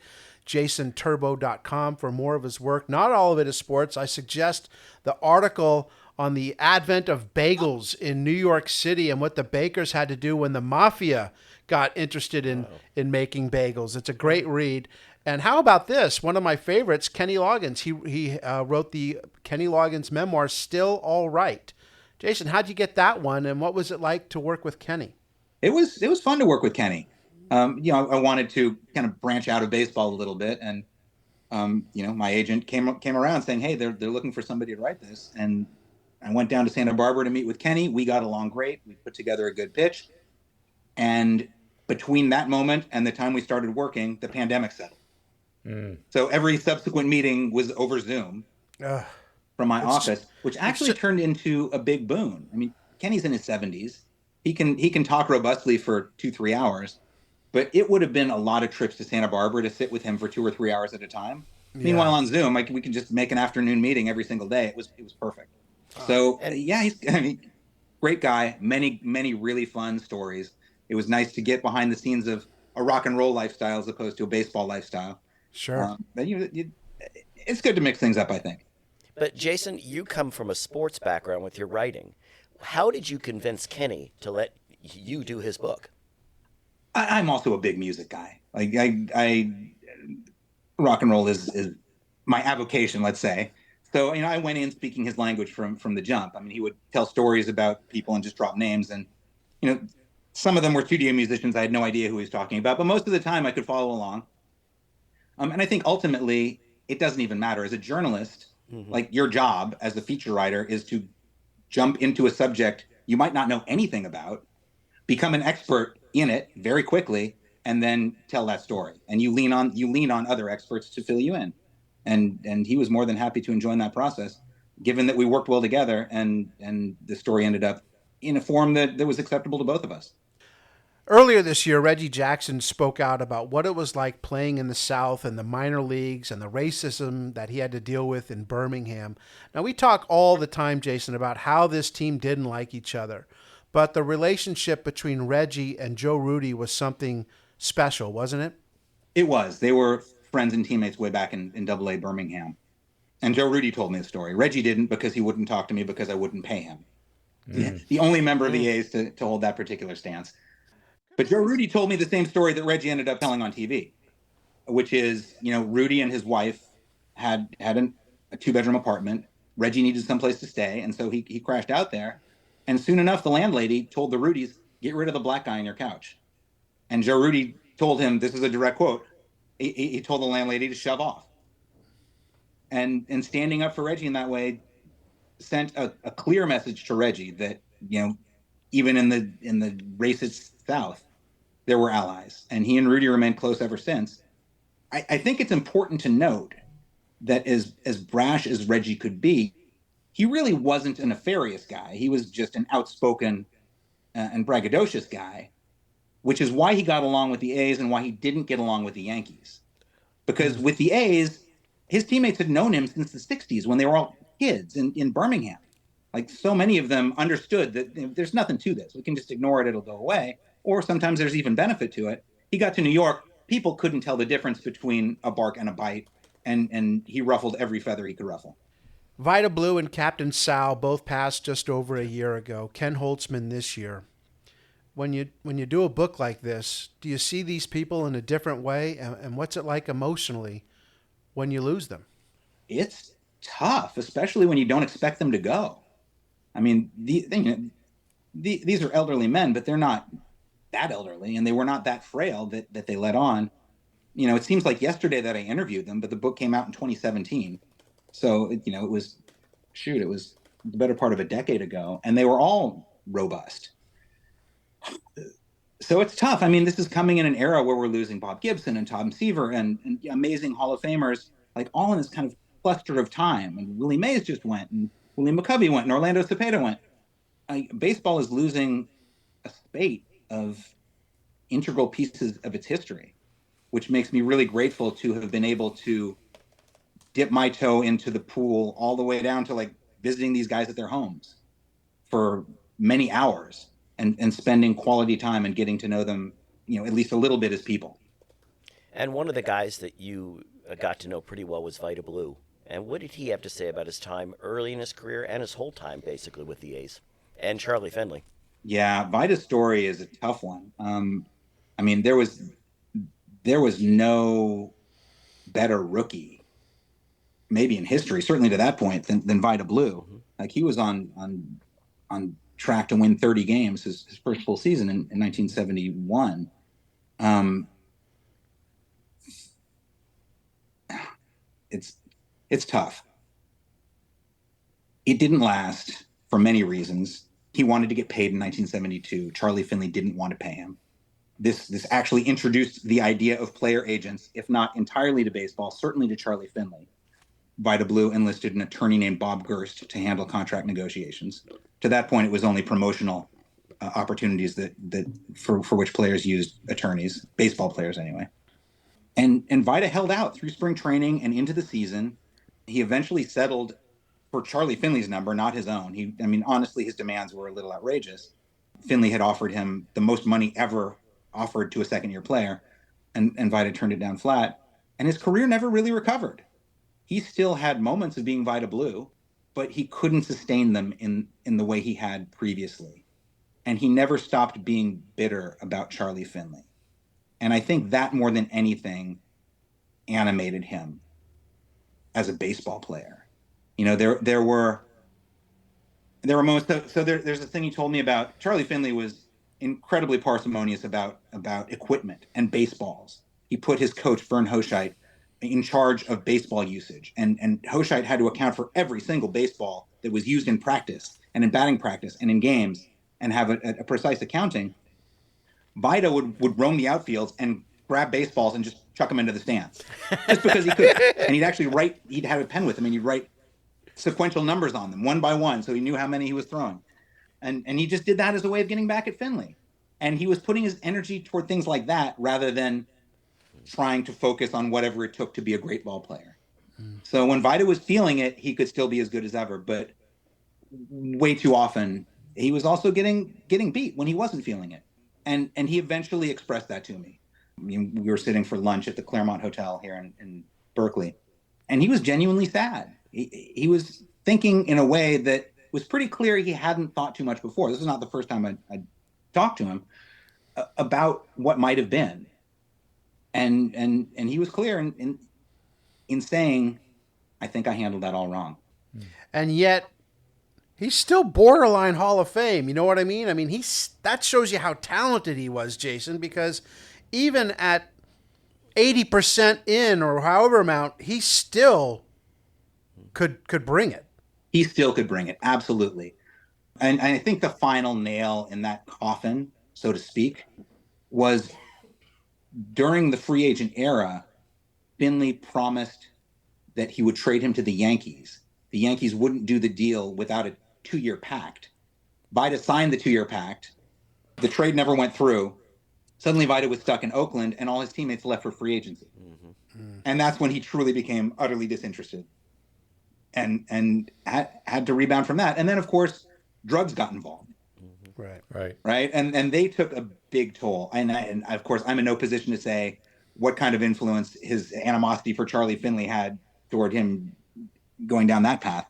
jasonturbow.com, for more of his work. Not all of it is sports. I suggest the article on the advent of bagels in New York City and what the bakers had to do when the mafia got interested in making bagels. It's a great read. And how about this? One of my favorites, Kenny Loggins. He wrote the Kenny Loggins memoir, Still All Right. Jason, how'd you get that one, and what was it like to work with Kenny? It was fun to work with Kenny. I wanted to kind of branch out of baseball a little bit, and my agent came around saying, "Hey, they're looking for somebody to write this," and I went down to Santa Barbara to meet with Kenny. We got along great. We put together a good pitch, and between that moment and the time we started working, the pandemic settled. So every subsequent meeting was over Zoom. From my office, which actually turned into a big boon. I mean, Kenny's in his 70s. He can talk robustly for 2-3 hours, but it would have been a lot of trips to Santa Barbara to sit with him for 2 or 3 hours at a time. Yeah. Meanwhile, on Zoom, we can just make an afternoon meeting every single day. It was perfect. So he's great guy. Many really fun stories. It was nice to get behind the scenes of a rock and roll lifestyle as opposed to a baseball lifestyle. Sure. But it's good to mix things up, I think. But Jason, you come from a sports background with your writing. How did you convince Kenny to let you do his book? I'm also a big music guy. Like I rock and roll is my avocation, let's say. So I went in speaking his language from the jump. I mean, he would tell stories about people and just drop names, and some of them were studio musicians. I had no idea who he was talking about, but most of the time I could follow along. And I think ultimately it doesn't even matter as a journalist. Mm-hmm. Like, your job as a feature writer is to jump into a subject you might not know anything about, become an expert in it very quickly, and then tell that story. And you lean on other experts to fill you in. And he was more than happy to join that process, given that we worked well together, and the story ended up in a form that was acceptable to both of us. Earlier this year, Reggie Jackson spoke out about what it was like playing in the South and the minor leagues and the racism that he had to deal with in Birmingham. Now, we talk all the time, Jason, about how this team didn't like each other, but the relationship between Reggie and Joe Rudy was something special, wasn't it? It was. They were friends and teammates way back in Double-A Birmingham. And Joe Rudy told me the story. Reggie didn't, because he wouldn't talk to me because I wouldn't pay him. The only member of the A's to hold that particular stance. But Joe Rudy told me the same story that Reggie ended up telling on TV, which is, Rudy and his wife had a 2-bedroom apartment. Reggie needed someplace to stay, and so he crashed out there. And soon enough, the landlady told the Rudys, "Get rid of the black guy on your couch." And Joe Rudy told him, this is a direct quote, he told the landlady to shove off. And standing up for Reggie in that way sent a clear message to Reggie that, even in the racist South, there were allies, and he and Rudy remained close ever since. I think it's important to note that as brash as Reggie could be, he really wasn't a nefarious guy. He was just an outspoken and braggadocious guy, which is why he got along with the A's and why he didn't get along with the Yankees. Because with the A's, his teammates had known him since the 60s when they were all kids in Birmingham. Like, so many of them understood that there's nothing to this. We can just ignore it. It'll go away. Or sometimes there's even benefit to it. He got to New York. People couldn't tell the difference between a bark and a bite. And he ruffled every feather he could ruffle. Vida Blue and Captain Sal both passed just over a year ago. Ken Holtzman this year. When you do a book like this, do you see these people in a different way? And what's it like emotionally when you lose them? It's tough, especially when you don't expect them to go. I mean, these are elderly men, but they're not that elderly, and they were not that frail that they let on. It seems like yesterday that I interviewed them, but the book came out in 2017. So, it was the better part of a decade ago, and they were all robust. So it's tough. I mean, this is coming in an era where we're losing Bob Gibson and Tom Seaver and amazing Hall of Famers, like, all in this kind of cluster of time. And Willie Mays just went, and William McCovey went, and Orlando Cepeda went. Baseball is losing a spate of integral pieces of its history, which makes me really grateful to have been able to dip my toe into the pool all the way down to, like, visiting these guys at their homes. for many hours and spending quality time and getting to know them, at least a little bit as people. And one of the guys that you got to know pretty well was Vida Blue. And what did he have to say about his time early in his career and his whole time basically with the A's and Charlie Finley? Yeah, Vida's story is a tough one. I mean, there was no better rookie, maybe in history, certainly to that point, than Vida Blue. Mm-hmm. Like he was on track to win 30 games his first full season in 1971. It's tough. It didn't last for many reasons. He wanted to get paid in 1972. Charlie Finley didn't want to pay him. This actually introduced the idea of player agents, if not entirely to baseball, certainly to Charlie Finley. Vida Blue enlisted an attorney named Bob Gerst to handle contract negotiations. To that point, it was only promotional opportunities that for which players used attorneys, baseball players anyway. And Vida held out through spring training and into the season. He eventually settled for Charlie Finley's number, not his own. Honestly, his demands were a little outrageous. Finley had offered him the most money ever offered to a second-year player, and Vida turned it down flat. And his career never really recovered. He still had moments of being Vida Blue, but he couldn't sustain them in the way he had previously. And he never stopped being bitter about Charlie Finley. And I think that more than anything animated him as a baseball player. There were moments. So there's a thing he told me about. Charlie Finley was incredibly parsimonious about equipment and baseballs. He put his coach Vern Hoscheit in charge of baseball usage, and Hoscheit had to account for every single baseball that was used in practice and in batting practice and in games, and have a precise accounting. Vida would roam the outfields and grab baseballs and just chuck them into the stands, just because he could. And he'd have a pen with him, and he'd write sequential numbers on them, one by one, so he knew how many he was throwing. And he just did that as a way of getting back at Finley. And he was putting his energy toward things like that rather than trying to focus on whatever it took to be a great ball player. So when Vida was feeling it, he could still be as good as ever. But way too often, he was also getting beat when he wasn't feeling it. And he eventually expressed that to me. We were sitting for lunch at the Claremont Hotel here in Berkeley, and he was genuinely sad. He was thinking in a way that was pretty clear he hadn't thought too much before. This is not the first time I talked to him about what might have been. And he was clear in saying, I think I handled that all wrong. And yet, he's still borderline Hall of Fame. You know what I mean? That shows you how talented he was, Jason, because even at 80% in or however amount, he still could bring it. He still could bring it, absolutely. And I think the final nail in that coffin, so to speak, was during the free agent era, Finley promised that he would trade him to the Yankees. The Yankees wouldn't do the deal without a 2-year pact. Vida signed the 2-year pact. The trade never went through. Suddenly Vida was stuck in Oakland, and all his teammates left for free agency. Mm-hmm. And that's when he truly became utterly disinterested and had to rebound from that. And then, of course, drugs got involved. Mm-hmm. Right. And they took a big toll. And of course, I'm in no position to say what kind of influence his animosity for Charlie Finley had toward him going down that path.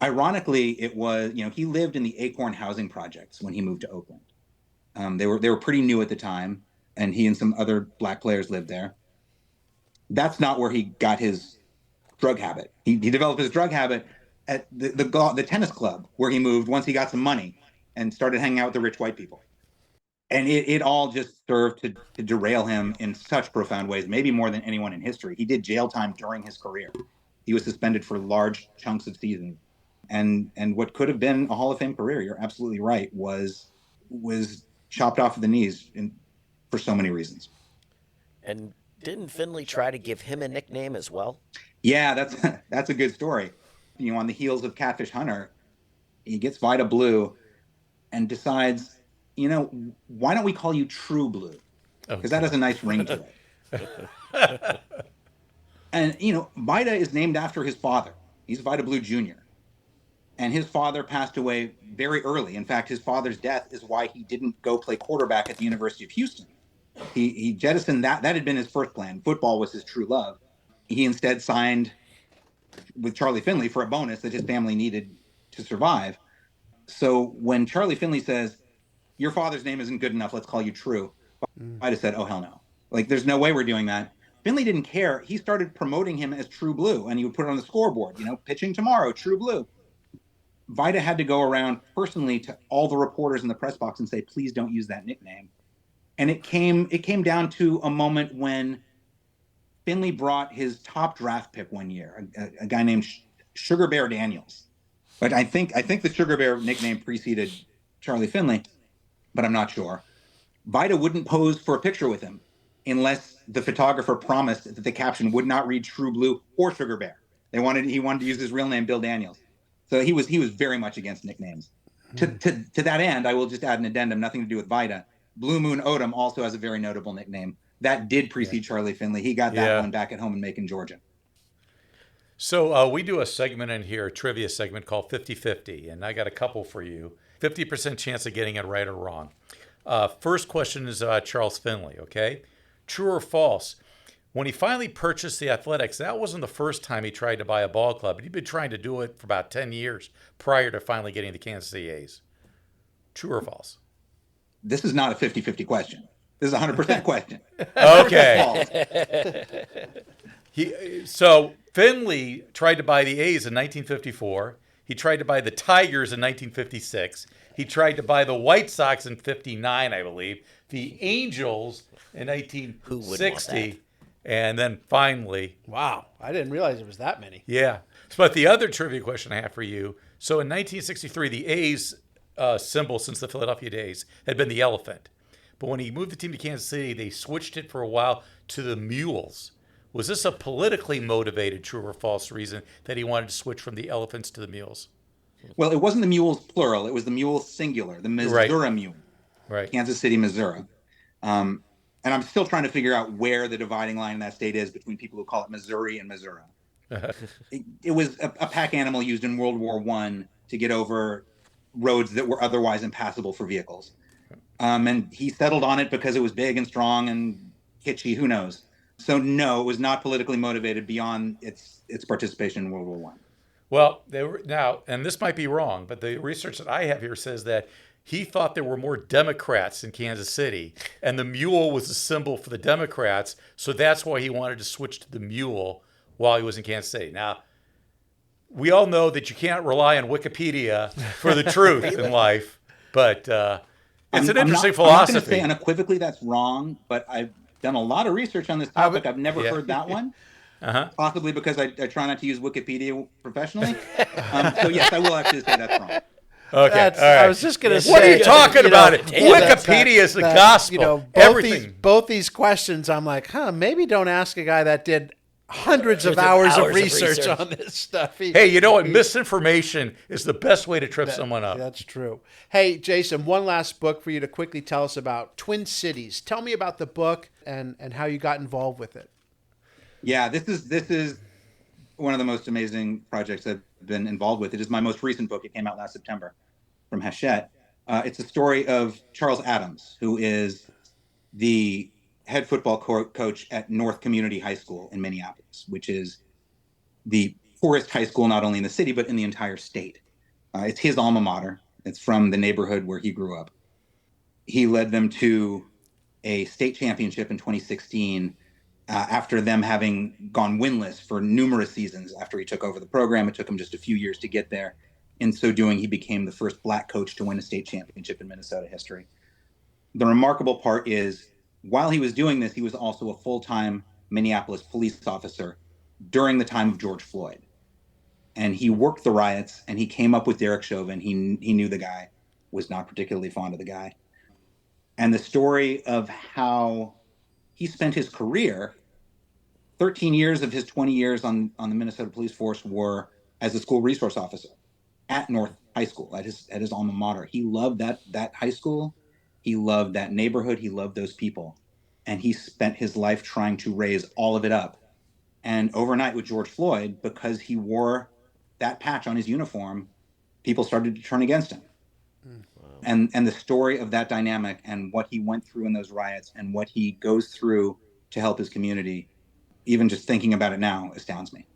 Ironically, it was, he lived in the Acorn housing projects when he moved to Oakland. They were pretty new at the time, and he and some other black players lived there. That's not where he got his drug habit. He developed his drug habit at the tennis club where he moved once he got some money and started hanging out with the rich white people. And it all just served to derail him in such profound ways, maybe more than anyone in history. He did jail time during his career. He was suspended for large chunks of seasons. And what could have been a Hall of Fame career, you're absolutely right, was chopped off at the knees for so many reasons. And didn't Finley try to give him a nickname as well? Yeah, that's a good story. On the heels of Catfish Hunter, he gets Vida Blue and decides, why don't we call you True Blue? Because that has a nice ring to it. And, Vida is named after his father. He's Vida Blue Jr. And his father passed away very early. In fact, his father's death is why he didn't go play quarterback at the University of Houston. He jettisoned that. That had been his first plan. Football was his true love. He instead signed with Charlie Finley for a bonus that his family needed to survive. So when Charlie Finley says, your father's name isn't good enough, let's call you True, I'd have said, oh, hell no. Like, there's no way we're doing that. Finley didn't care. He started promoting him as True Blue, and he would put it on the scoreboard, pitching tomorrow, True Blue. Vida had to go around personally to all the reporters in the press box and say, please don't use that nickname. And it came down to a moment when Finley brought his top draft pick one year, a guy named Sugar Bear Daniels. But I think the Sugar Bear nickname preceded Charlie Finley, but I'm not sure. Vida wouldn't pose for a picture with him unless the photographer promised that the caption would not read True Blue or Sugar Bear. He wanted to use his real name, Bill Daniels. So he was very much against nicknames. To that end, I will just add an addendum, nothing to do with Vida. Blue Moon Odom also has a very notable nickname. That did precede Charlie Finley. He got that one back at home in Macon, Georgia. So we do a segment in here, a trivia segment called 50-50, and I got a couple for you. 50% chance of getting it right or wrong. First question is Charles Finley, okay? True or false? When he finally purchased the Athletics, that wasn't the first time he tried to buy a ball club. He'd been trying to do it for about 10 years prior to finally getting the Kansas City A's. True or false? This is not a 50-50 question. This is a 100% question. Okay. So Finley tried to buy the A's in 1954. He tried to buy the Tigers in 1956. He tried to buy the White Sox in 59, I believe. The Angels in 1960. And then finally. Wow. I didn't realize it was that many. Yeah. But the other trivia question I have for you. So in 1963, the A's symbol since the Philadelphia days had been the elephant. But when he moved the team to Kansas City, they switched it for a while to the mules. Was this a politically motivated, true or false reason that he wanted to switch from the elephants to the mules? Well, it wasn't the mules plural. It was the mules singular, the Missouri mule. Right. Kansas City, Missouri. And I'm still trying to figure out where the dividing line in that state is between people who call it Missouri and Missouri. It was a pack animal used in World War I to get over roads that were otherwise impassable for vehicles. And he settled on it because it was big and strong and kitschy, who knows. So no, it was not politically motivated beyond its participation in World War I. Well, they were now, and this might be wrong, but the research that I have here says that he thought there were more Democrats in Kansas City, and the mule was a symbol for the Democrats, so that's why he wanted to switch to the mule while he was in Kansas City. Now, we all know that you can't rely on Wikipedia for the truth in life, but it's an interesting philosophy. I'm not going to say unequivocally that's wrong, but I've done a lot of research on this topic. I've never heard that one. Possibly because I try not to use Wikipedia professionally. So yes, I will actually say that's wrong. Okay, all right. I was just going to say. What are you talking about? Wikipedia is the gospel. Both these questions, I'm like, maybe don't ask a guy that did hundreds of hours of research on this stuff. Hey, you know what? Misinformation is the best way to trip someone up. That's true. Hey, Jason, one last book for you to quickly tell us about, Twin Cities. Tell me about the book and how you got involved with it. Yeah, this is one of the most amazing projects I've been involved with. It is my most recent book. It came out last September from Hachette. It's a story of Charles Adams, who is the head football coach at North Community High School in Minneapolis, which is the poorest high school not only in the city, but in the entire state. It's his alma mater. It's from the neighborhood where he grew up. He led them to a state championship in 2016 after them having gone winless for numerous seasons after he took over the program. It took him just a few years to get there. In so doing, he became the first black coach to win a state championship in Minnesota history. The remarkable part is, while he was doing this, he was also a full-time Minneapolis police officer during the time of George Floyd. And he worked the riots, and he came up with Derek Chauvin. He knew the guy, was not particularly fond of the guy. And the story of how he spent his career, 13 years of his 20 years on the Minnesota police force were as a school resource officer at North High School, at his alma mater. He loved that high school. He loved that neighborhood. He loved those people. And he spent his life trying to raise all of it up. And overnight with George Floyd, because he wore that patch on his uniform, people started to turn against him. And the story of that dynamic and what he went through in those riots and what he goes through to help his community, even just thinking about it now, astounds me.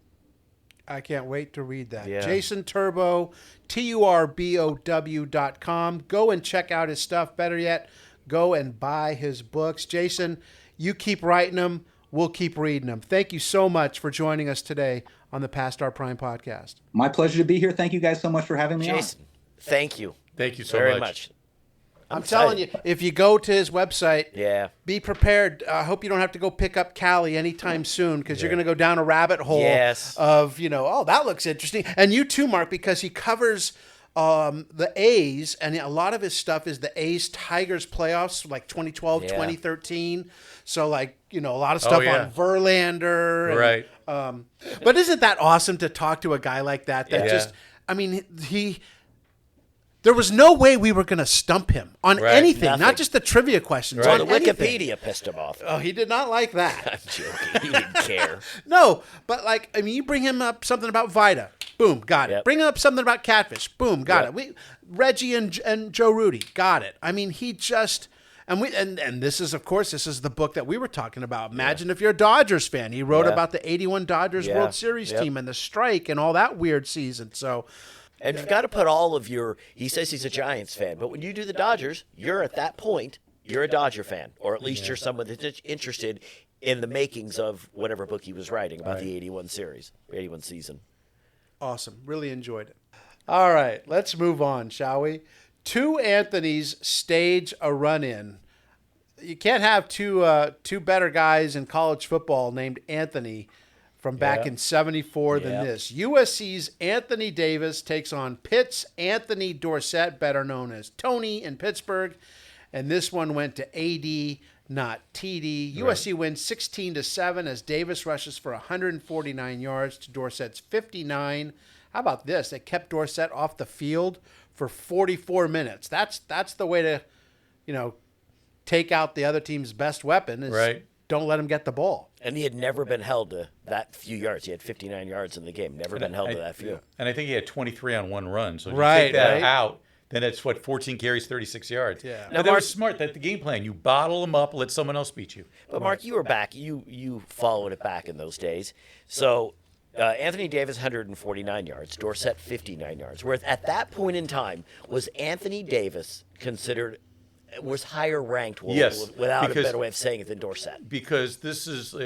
I can't wait to read that. Yeah. Jason Turbow, turbow.com. Go and check out his stuff. Better yet, go and buy his books. Jason, you keep writing them. We'll keep reading them. Thank you so much for joining us today on the Past Our Prime podcast. My pleasure to be here. Thank you guys so much for having me Jason, thank you. Thank you so very much. I'm telling you, if you go to his website, Yeah. be prepared. I hope you don't have to go pick up Callie anytime soon because you're going to go down a rabbit hole Yes. of, oh, that looks interesting. And you too, Mark, because he covers the A's, and a lot of his stuff is the A's Tigers playoffs, like 2012, Yeah. 2013. So, like, a lot of stuff on Verlander. And, Right. But isn't that awesome to talk to a guy like that? That Yeah. just, I mean, there was no way we were going to stump him on anything, Nothing. not just the trivia questions. Right. On The anything. Wikipedia pissed him off. Oh, he did not like that. I'm joking. He didn't care. No, but you bring him up something about Vida, boom, got it. Yep. Bring up something about Catfish, boom, got Yep. it. Reggie and Joe Rudy, got it. I mean, he just and this is, of course, this is the book that we were talking about. Imagine if you're a Dodgers fan. He wrote Yeah. about the '81 Dodgers Yeah. World Series Yep. team and the strike and all that weird season. So. And you've got to put all of he says he's a Giants fan, but when you do the Dodgers, you're at that point, you're a Dodger fan, or at least you're someone that's interested in the makings of whatever book he was writing about the 81 season. Awesome. Really enjoyed it. All right, let's move on, shall we? Two Anthonys stage a run-in. You can't have two better guys in college football named Anthony from back in '74 than this. USC's Anthony Davis takes on Pitt's Anthony Dorsett, better known as Tony in Pittsburgh. And this one went to AD, not TD. USC wins 16-7 as Davis rushes for 149 yards to Dorsett's 59. How about this? They kept Dorsett off the field for 44 minutes. That's the way to, take out the other team's best weapon. Is don't let him get the ball. And he had never been held to that few yards. He had 59 yards in the game. Never been held to that few. And I think he had 23 on one run. So if you take that right. out, then it's 14 carries, 36 yards. Yeah. Now, that was smart. That the game plan. You bottle them up, let someone else beat you. But Mark, you were back. You followed it back in those days. So Anthony Davis 149 yards, Dorsett 59 yards. Whereas at that point in time, was Anthony Davis considered was higher ranked? Without a better way of saying it than Dorsett. Because this is I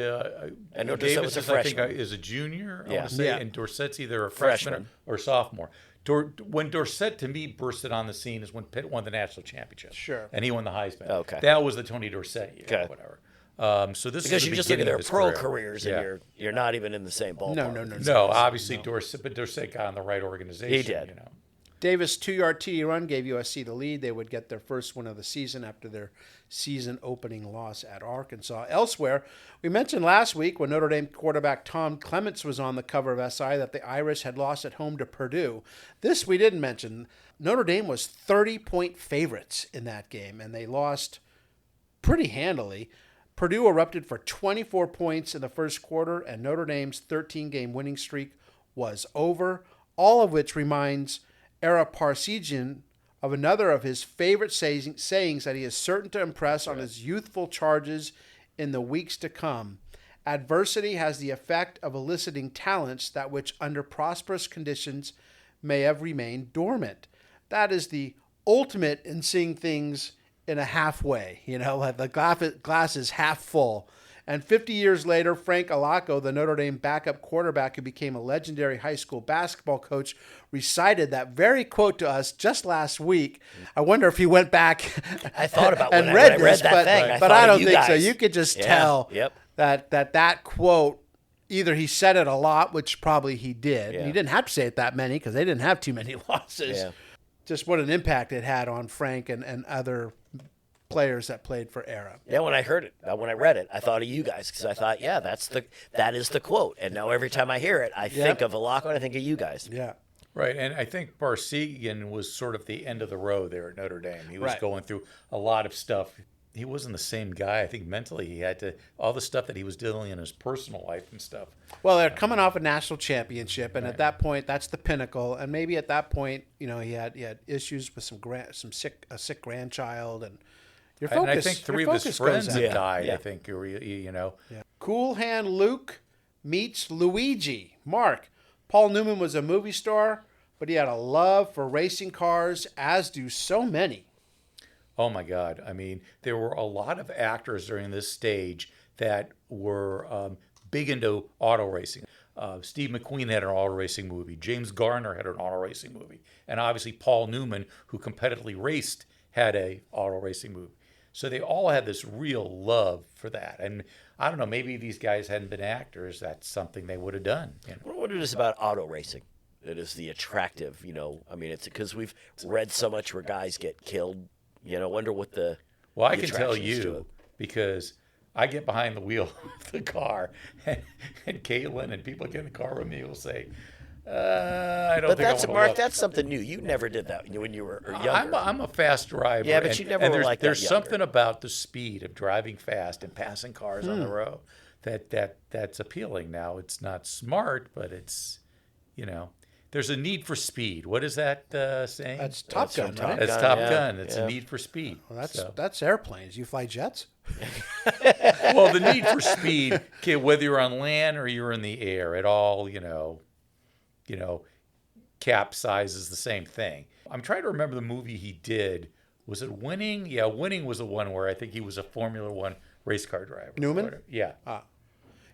know Dorsett Davis was a is, I think, freshman. is a junior. I Yeah. want to say, Yeah. and Dorsett's either a freshman Freshman. or sophomore. When Dorsett, to me, bursted on the scene is when Pitt won the national championship. Sure. And he won the Heisman. Okay. That was the Tony Dorsett year, Okay. whatever. So this Because is you the just look at beginning their of his pro career. careers Yeah. and you're not even in the same ballpark. No, obviously Dorsett, but Dorsett got in the right organization. He did. Davis' 2-yard TD run gave USC the lead. They would get their first win of the season after their season opening loss at Arkansas. Elsewhere, we mentioned last week when Notre Dame quarterback Tom Clements was on the cover of SI that the Irish had lost at home to Purdue. This we didn't mention. Notre Dame was 30-point favorites in that game, and they lost pretty handily. Purdue erupted for 24 points in the first quarter, and Notre Dame's 13-game winning streak was over, all of which reminds Ara Parsegian of another of his favorite sayings that he is certain to impress on his youthful charges in the weeks to come. Adversity has the effect of eliciting talents that which under prosperous conditions may have remained dormant. That is the ultimate in seeing things in a halfway, like the glass is half full. And 50 years later, Frank Alaco, the Notre Dame backup quarterback who became a legendary high school basketball coach, recited that very quote to us just last week. I wonder if he went back I thought about and when read I this, read that thing. but thought I of don't you think so. guys. You could just Yeah, tell yep. that quote, either he said it a lot, which probably he did. Yeah. He didn't have to say it that many because they didn't have too many losses. Yeah. Just what an impact it had on Frank and other players that played for Ara. Yeah, when I heard it, when I read it, I thought of you guys because I thought, yeah, that is the quote. And now every time I hear it, I think of Alaco and I think of you guys. Yeah. Right, and I think Parsegian was sort of the end of the road there at Notre Dame. He was Right. going through a lot of stuff he wasn't the same guy. I think mentally he had to, all the stuff that he was dealing in his personal life and stuff. Well, they're coming off a national championship, and at that point, that's the pinnacle. And maybe at that point, he had issues with a sick grandchild, and your focus. And I think 3 of his friends had died. Yeah. I think Yeah. Cool Hand Luke meets Luigi. Mark, Paul Newman was a movie star, but he had a love for racing cars, as do so many. Oh my God! I mean, there were a lot of actors during this stage that were big into auto racing. Steve McQueen had an auto racing movie. James Garner had an auto racing movie, and obviously Paul Newman, who competitively raced, had a auto racing movie. So they all had this real love for that. And I don't know, maybe these guys hadn't been actors. That's something they would have done. What it is about auto racing? It is the attractive, I mean, it's because we've read so much where guys get killed. Wonder what the. Well, I the can tell attraction is to you it. because I get behind the wheel of the car, and Caitlin and people get in the car with me will say, I don't But think that's I wanna Mark. look. That's something new. You never did that when you were younger. I'm a fast driver. Yeah, but you never and were there's, like that There's younger. something about the speed of driving fast and passing cars on the road that's appealing. Now, it's not smart, but it's, there's a need for speed. What is that saying? That's Top Gun, Top right? That's Gun, Top yeah, Gun. It's yeah. a need for speed. Well, So- that's airplanes. You fly jets? well, the need for speed, whether you're on land or you're in the air, it all, capsizes the same thing. I'm trying to remember the movie he did. Was it Winning? Yeah, Winning was the one where I think he was a Formula One race car driver. Newman? Yeah.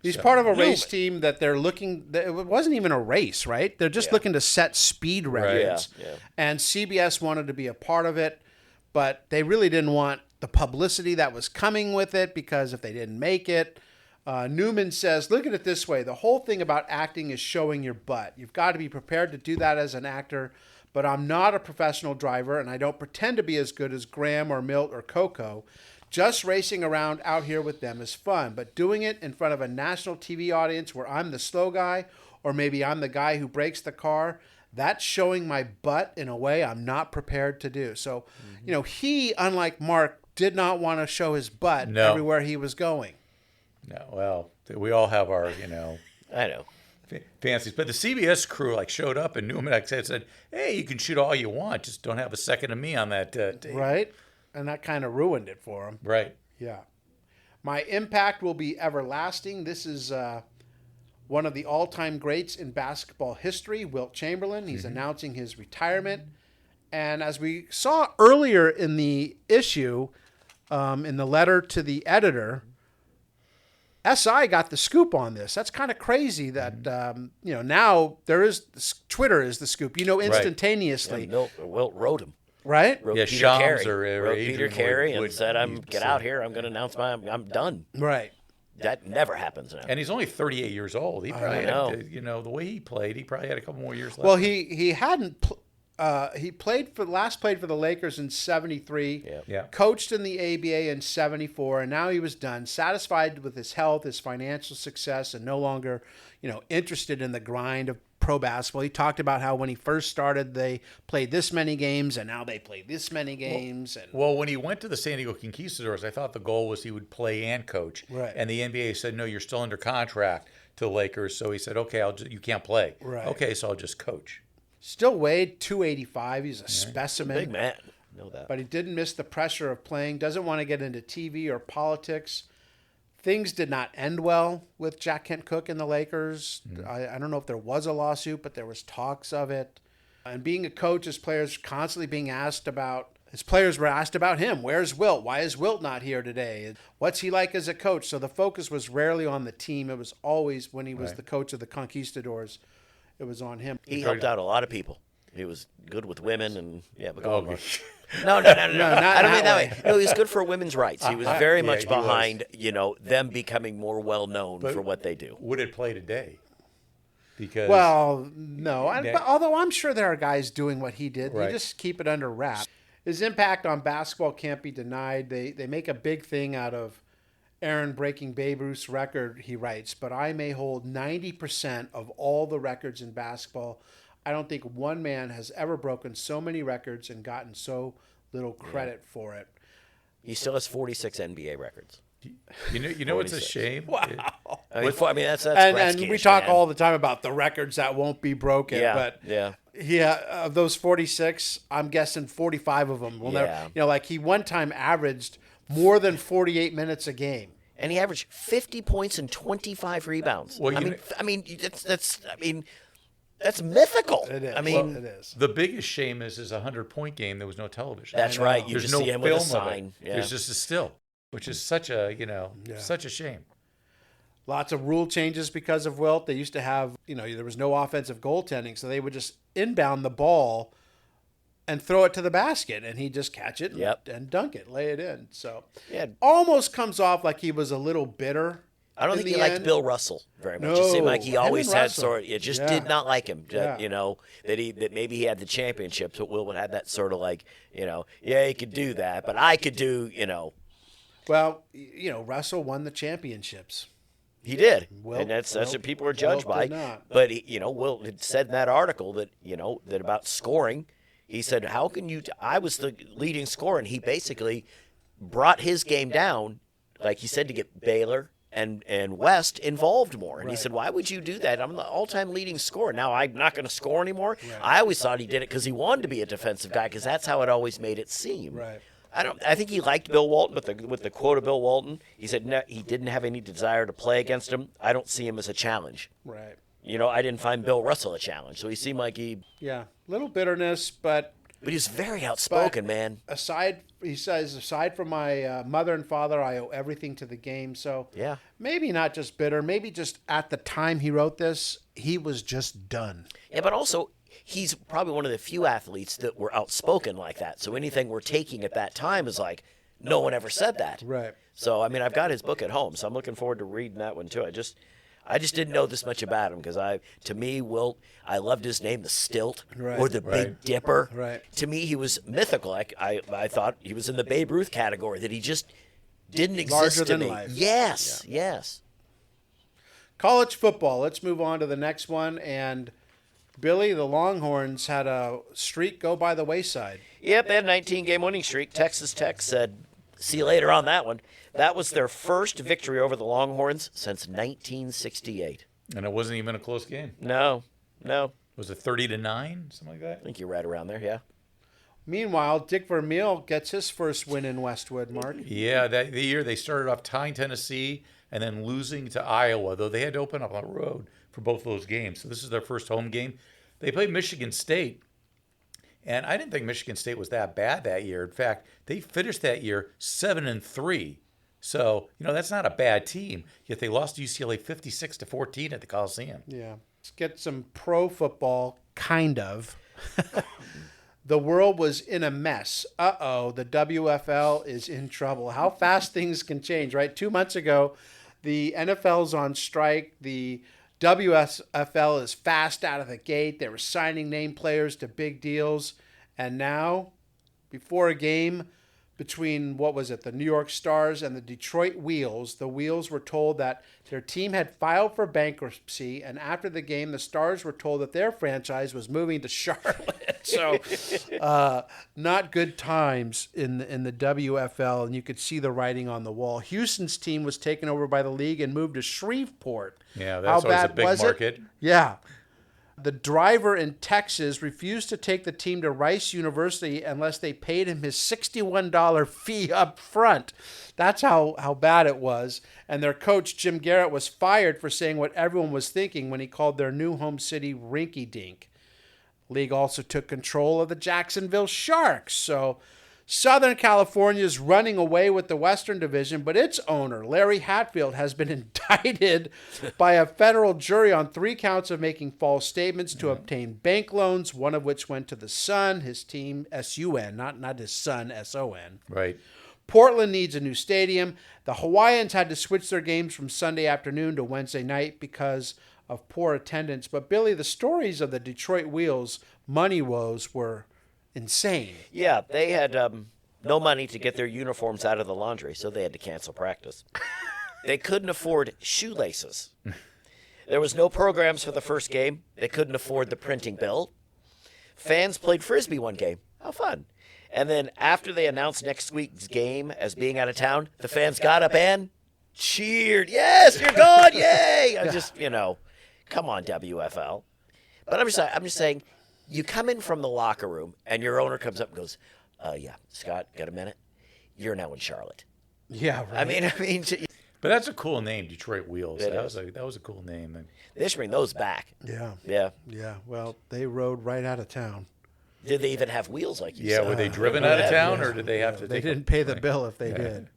He's part of a race team that they're looking. It wasn't even a race, right? They're just looking to set speed records. Yeah, yeah. And CBS wanted to be a part of it, but they really didn't want the publicity that was coming with it because if they didn't make it, Newman says, "Look at it this way: the whole thing about acting is showing your butt. You've got to be prepared to do that as an actor. But I'm not a professional driver, and I don't pretend to be as good as Graham or Milt or Coco." Just racing around out here with them is fun, but doing it in front of a national TV audience where I'm the slow guy, or maybe I'm the guy who breaks the car, that's showing my butt in a way I'm not prepared to do. So, he, unlike Mark, did not want to show his butt everywhere he was going. No, well, we all have our, I know. fancies. But the CBS crew showed up, and Newman said, "Hey, you can shoot all you want, just don't have a second of me on that tape." Right? And that kind of ruined it for him. Right. Yeah. My impact will be everlasting. This is one of the all-time greats in basketball history, Wilt Chamberlain. He's announcing his retirement. And as we saw earlier in the issue, in the letter to the editor, SI got the scoop on this. That's kind of crazy that, now Twitter is the scoop, instantaneously. Yeah, Wilt wrote him. Right? Wrote Yeah, Peter Shams Carey. or Wrote Adrian Peter Carey would and said, you'd get say. out here. I'm going to announce I'm done. Right. That never happens now. And he's only 38 years old. He probably know. had, the way he played, he probably had a couple more years left. Well, he hadn't. He played for the Lakers in '73. Yeah. Coached in the ABA in '74, and now he was done, satisfied with his health, his financial success, and no longer, interested in the grind of pro basketball. He talked about how when he first started, they played this many games, and now they play this many games. Well, when he went to the San Diego Conquistadors, I thought the goal was he would play and coach. Right. And the NBA said, "No, you're still under contract to the Lakers." So he said, "Okay, you can't play." Right. Okay, so I'll just coach. Still weighed 285. He's a specimen. Big man. Know that. But he didn't miss the pressure of playing, doesn't want to get into TV or politics. Things did not end well with Jack Kent Cooke and the Lakers. I don't know if there was a lawsuit, but there was talks of it. And being a coach, his players were asked about him. Where's Wilt? Why is Wilt not here today? What's he like as a coach? So the focus was rarely on the team. It was always when he was the coach of the Conquistadors, it was on him. He helped out a lot of people. He was good with women and but go on, Oh, Mark. No. not I don't mean that that way. No, he was good for women's rights. He was very much he was. behind, them becoming more well known But- for what they do. Would it play today? Because Well, no. But although I'm sure there are guys doing what he did. Right. They just keep it under wraps. His impact on basketball can't be denied. They make a big thing out of Aaron breaking Babe Ruth's record, he writes, but I may hold 90% of all the records in basketball. I don't think one man has ever broken so many records and gotten so little credit for it. He still has 46 NBA records. You know it's a shame. Wow. I mean, that's and Gretzky-ish, we talk man. all the time about the records that won't be broken. Yeah, But yeah. of those 46, I'm guessing 45 of them will never. Yeah. You know, like he one time averaged more than 48 minutes a game. And he averaged 50 points and 25 rebounds. Well, That's mythical. It is. I mean, it is. The biggest shame is his 100-point game. There was no television. that's right. You There's just no see him film with a of sign. it. Yeah. There's just a still, which is such a such a shame. Lots of rule changes because of Wilt. They used to have, there was no offensive goaltending, so they would just inbound the ball and throw it to the basket, and he'd just catch it and dunk it, lay it in. So almost comes off like he was a little bitter. I don't think he liked Bill Russell very much. No, It seemed like he always had Russell. did not like him. Yeah. That maybe he had the championships, but Will had that sort of like, he could do that, but I could do, Well, Russell won the championships. He did, Wilt- and that's Wilt- what people are judged Wilt by. did not. But Wilt had said in that article that that about scoring. He said, "How can you? I was the leading scorer, and he basically brought his game down, like he said, to get Baylor and West involved more. And he said, why would you do that? I'm the all-time leading scorer. Now I'm not going to score anymore. Right. I always thought he did it because he wanted to be a defensive guy, because that's how it always made it seem. Right. I think he liked Bill Walton, but with the quote of Bill Walton, he said no, he didn't have any desire to play against him. I don't see him as a challenge. Right. I didn't find Bill Russell a challenge, so he seemed like little bitterness, but he's very outspoken, man. He says, aside from my mother and father, I owe everything to the game. So maybe not just bitter, maybe just at the time he wrote this, he was just done. Yeah, but also he's probably one of the few athletes that were outspoken like that. So anything we're taking at that time is like, no one ever said that. Right. So, I mean, I've got his book at home, so I'm looking forward to reading that one too. I just didn't know this much about him, because to me, Wilt, I loved his name, the Stilt, or the Big Dipper. Right. To me, he was mythical. I thought he was in the Babe Ruth category, that he just didn't exist Larger to than me. life. Yes, yes. College football. Let's move on to the next one. And Billy, the Longhorns had a streak go by the wayside. Yep, they had a 19-game winning streak. Texas Tech said, see you later on that one. That was their first victory over the Longhorns since 1968. And it wasn't even a close game. No. Was it 30-9, something like that? I think you're right around there, yeah. Meanwhile, Dick Vermeil gets his first win in Westwood, Mark. Yeah, the year they started off tying Tennessee and then losing to Iowa, though they had to open up on the road for both those games. So this is their first home game. They played Michigan State, and I didn't think Michigan State was that bad that year. In fact, they finished that year 7-3. So, that's not a bad team. Yet they lost to UCLA 56-14 at the Coliseum. Yeah. Let's get some pro football, kind of. The world was in a mess. The WFL is in trouble. How fast things can change, right? 2 months ago, the NFL's on strike. The WFL is fast out of the gate. They were signing name players to big deals. And now, before a game between, the New York Stars and the Detroit Wheels, the Wheels were told that their team had filed for bankruptcy, and after the game, the Stars were told that their franchise was moving to Charlotte. So, not good times in the WFL, and you could see the writing on the wall. Houston's team was taken over by the league and moved to Shreveport. Yeah, that's always a big market. Yeah. The driver in Texas refused to take the team to Rice University unless they paid him his $61 fee up front. That's how bad it was. And their coach, Jim Garrett, was fired for saying what everyone was thinking when he called their new home city rinky-dink. League also took control of the Jacksonville Sharks. So Southern California is running away with the Western Division, but its owner, Larry Hatfield, has been indicted by a federal jury on 3 counts of making false statements to obtain bank loans, one of which went to the Sun, his team, S-U-N, not his son, S-O-N. Right. Portland needs a new stadium. The Hawaiians had to switch their games from Sunday afternoon to Wednesday night because of poor attendance. But, Billy, the stories of the Detroit Wheels' money woes were insane. Yeah, they had no money to get their uniforms out of the laundry, so they had to cancel practice. They couldn't afford shoelaces. There was no programs for the first game. They couldn't afford the printing bill. Fans played Frisbee one game. How fun. And then after they announced next week's game as being out of town, the fans got up and cheered. Yes, you're gone. Yay. I just, come on, WFL. But I'm just saying, you come in from the locker room and your owner comes up and goes, yeah, Scott, got a minute? You're now in Charlotte. Yeah, right. I mean, But that's a cool name, Detroit Wheels. It That is. was a cool name. And they should bring those back. Yeah. Yeah. Yeah. Well, they rode right out of town. Did they even have wheels like you yeah, said? were they driven out of town, or did they have to? They take didn't pay the bill if they did.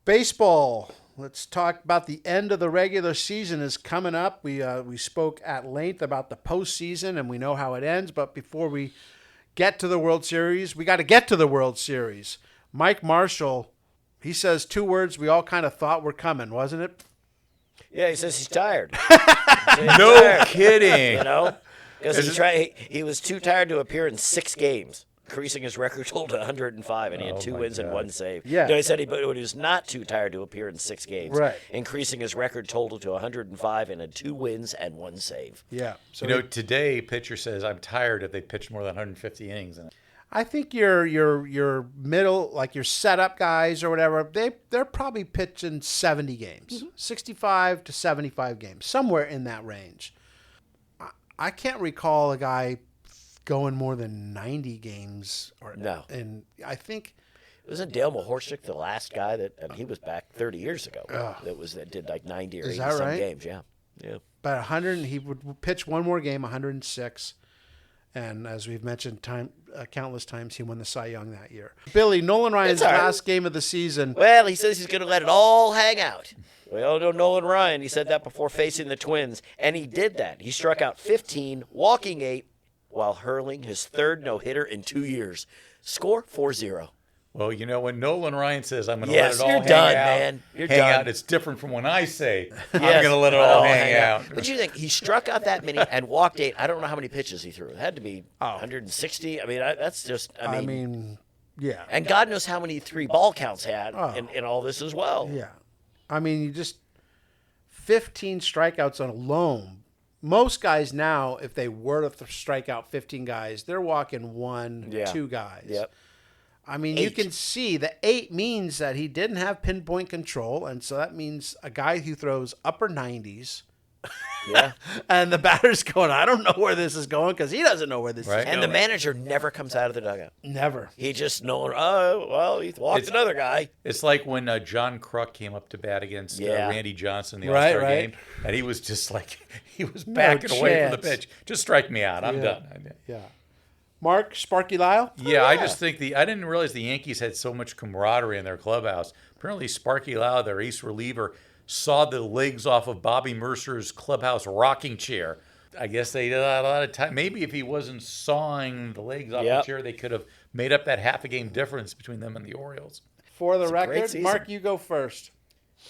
Baseball. Let's talk about the end of the regular season is coming up. We spoke at length about the postseason, and we know how it ends. But before we get to the World Series, we got to get to the World Series. Mike Marshall, he says 2 words we all kind of thought were coming, wasn't it? Yeah, he says he's tired. No kidding. Because he was too tired to appear in 6 games, increasing his record total to 105, and he had 2 wins and 1 save. Yeah. No, he said he was not too tired to appear in 6 games, Right. increasing his record total to 105 and had 2 wins and 1 save. Yeah. So Today pitcher says I'm tired if they pitched more than 150 innings. I think your middle, like your setup guys or whatever, they're probably pitching 70 games, 65 to 75 games, somewhere in that range. I can't recall a guy going more than 90 games. No. And I think Wasn't Dale Mahorchik the last guy he was back 30 years ago that did like 90 or 80 that some right? games? Yeah. about 100. He would pitch one more game, 106. And as we've mentioned countless times, he won the Cy Young that year. Billy, Nolan Ryan's all right. last game of the season. Well, he says he's going to let it all hang out. We all know Nolan Ryan. He said that before facing the Twins, and he did that. He struck out 15, walking 8, while hurling his third no-hitter in 2 years. Score 4-0. Well, when Nolan Ryan says, I'm going to Yes, let it all you're hang done, out, man. You're hang done. out, it's different from when I say, I'm Yes, going to let it all hang out. But you think he struck out that many and walked 8? I don't know how many pitches he threw. It had to be 160. I mean, that's just. I mean, yeah. And God knows how many 3 ball counts had Oh. in all this as well. Yeah. I mean, you just 15 strikeouts on alone. Most guys now, if they were to strike out 15 guys, they're walking 1-2 guys. Yep. I mean, 8. you can see the 8 means that he didn't have pinpoint control, and so that means a guy who throws upper 90s. Yeah. And the batter's going, I don't know where this is going because he doesn't know where this is Right. going. And the manager never comes out of the dugout. Never. He just knows, he walked another guy. It's like when John Kruk came up to bat against Randy Johnson in the Right, All-Star right. game, and he was just like, he was backing away from the chance. pitch. Just strike me out. I'm done. Yeah. Mark, Sparky Lyle? Yeah, I just think I didn't realize the Yankees had so much camaraderie in their clubhouse. Apparently, Sparky Lyle, their ace reliever, saw the legs off of Bobby Mercer's clubhouse rocking chair. I guess they did a lot of time. Maybe if he wasn't sawing the legs off the chair, they could have made up that half a game difference between them and the Orioles. For the a great record, season. Mark, you go first.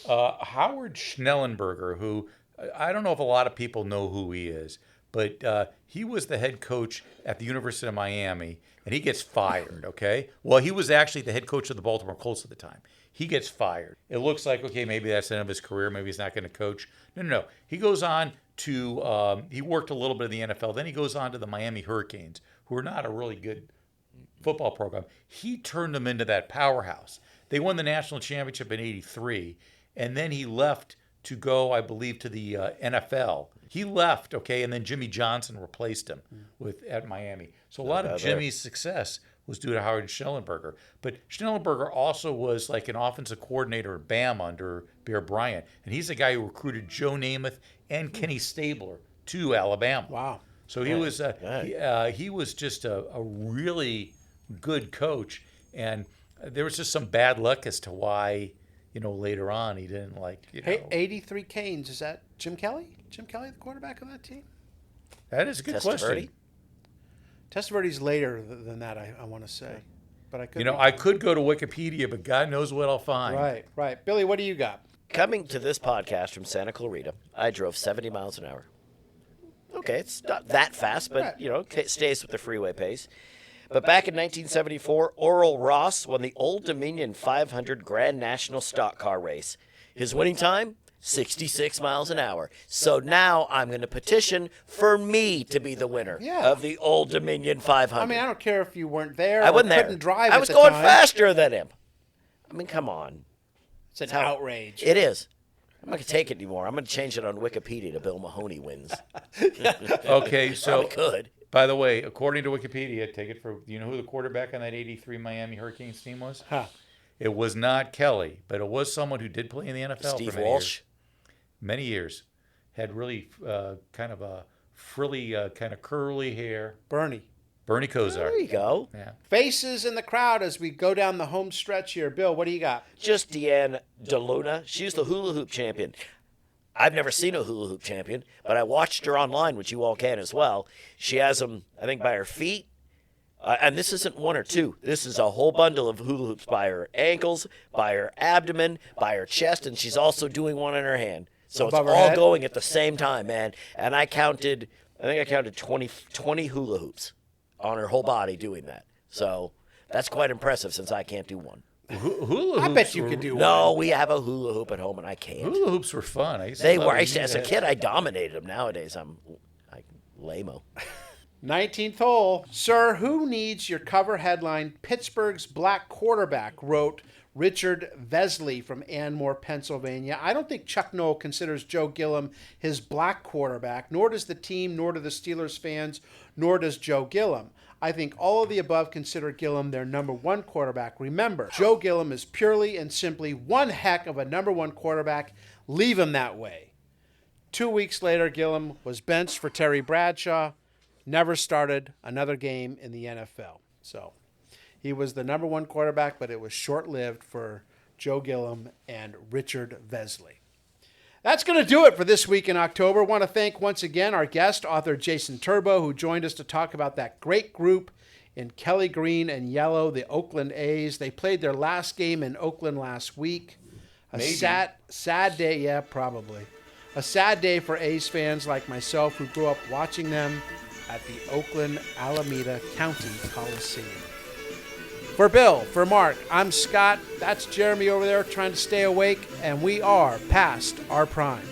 Howard Schnellenberger, who I don't know if a lot of people know who he is, but he was the head coach at the University of Miami, and he gets fired, okay? Well, he was actually the head coach of the Baltimore Colts at the time. He gets fired. It looks like, okay, maybe that's the end of his career. Maybe he's not going to coach. No. He goes on to, he worked a little bit in the NFL. Then he goes on to the Miami Hurricanes, who are not a really good football program. He turned them into that powerhouse. They won the national championship in '83, and then he left to go, I believe, to the NFL. He left, okay, and then Jimmy Johnson replaced him at Miami. So a lot of Jimmy's success was due to Howard Schnellenberger. But Schnellenberger also was like an offensive coordinator at Bama under Bear Bryant, and he's the guy who recruited Joe Namath and Kenny Stabler to Alabama. Wow. So he was just a really good coach, and there was just some bad luck as to why, later on he didn't Hey, 83 Canes. Is that Jim Kelly? Jim Kelly, the quarterback of that team? That is a good question. Testaverde's later than that, I want to say. But I could I could go to Wikipedia, but God knows what I'll find. Right. Billy, what do you got? Coming to this podcast from Santa Clarita, I drove 70 miles an hour. Okay, it's not that fast, but, it stays with the freeway pace. But back in 1974, Oral Ross won the Old Dominion 500 Grand National Stock Car Race. His winning time, 66 miles an hour. So now I'm going to petition for me to be the winner of the Old Dominion 500. I mean, I don't care if you weren't there. I wasn't there. Couldn't drive. I was at the going time. faster than him. I mean, come on. It's an outrage. It is. I'm not going to take it anymore. I'm going to change it on Wikipedia to Bill Mahoney wins. Okay, so Probably could. by the way, according to Wikipedia, take it for, you know who the quarterback on that 83 Miami Hurricanes team was? Huh. It was not Kelly, but it was someone who did play in the NFL Steve for many Walsh. years. Many years. Had really kind of a frilly, kind of curly hair. Bernie. Bernie Kosar. There you go. Yeah. Faces in the crowd as we go down the home stretch here. Bill, what do you got? Just Deanne DeLuna. She's the hula hoop champion. I've never seen a hula hoop champion, but I watched her online, which you all can as well. She has them, I think, by her feet. And this isn't one or two. This is a whole bundle of hula hoops by her ankles, by her abdomen, by her chest, and she's also doing one in her hand. So Above it's her all head? going at the same time, man. And I think I counted 20 hula hoops on her whole body doing that. So that's quite impressive since I can't do one. Hula hoops. I bet you could do one. No, we have a hula hoop at home, and I can't. Hula hoops were fun. I used to They love were. them. As a kid, I dominated them. Nowadays, I'm like lame-o. 19th hole. Sir, who needs your cover headline? Pittsburgh's black quarterback, wrote Richard Vesley from Anmore, Pennsylvania. I don't think Chuck Noll considers Joe Gilliam his black quarterback, nor does the team, nor do the Steelers fans, nor does Joe Gilliam. I think all of the above consider Gilliam their number one quarterback. Remember, Joe Gilliam is purely and simply one heck of a number one quarterback. Leave him that way. 2 weeks later, Gilliam was benched for Terry Bradshaw. Never started another game in the NFL. So he was the number one quarterback, but it was short-lived for Joe Gilliam and Richard Vesley. That's going to do it for this week in October. I want to thank once again our guest, author Jason Turbow, who joined us to talk about that great group in Kelly Green and Yellow, the Oakland A's. They played their last game in Oakland last week. A sad day, yeah, probably. A sad day for A's fans like myself who grew up watching them at the Oakland Alameda County Coliseum. For Bill, for Mark, I'm Scott. That's Jeremy over there trying to stay awake, and we are past our prime.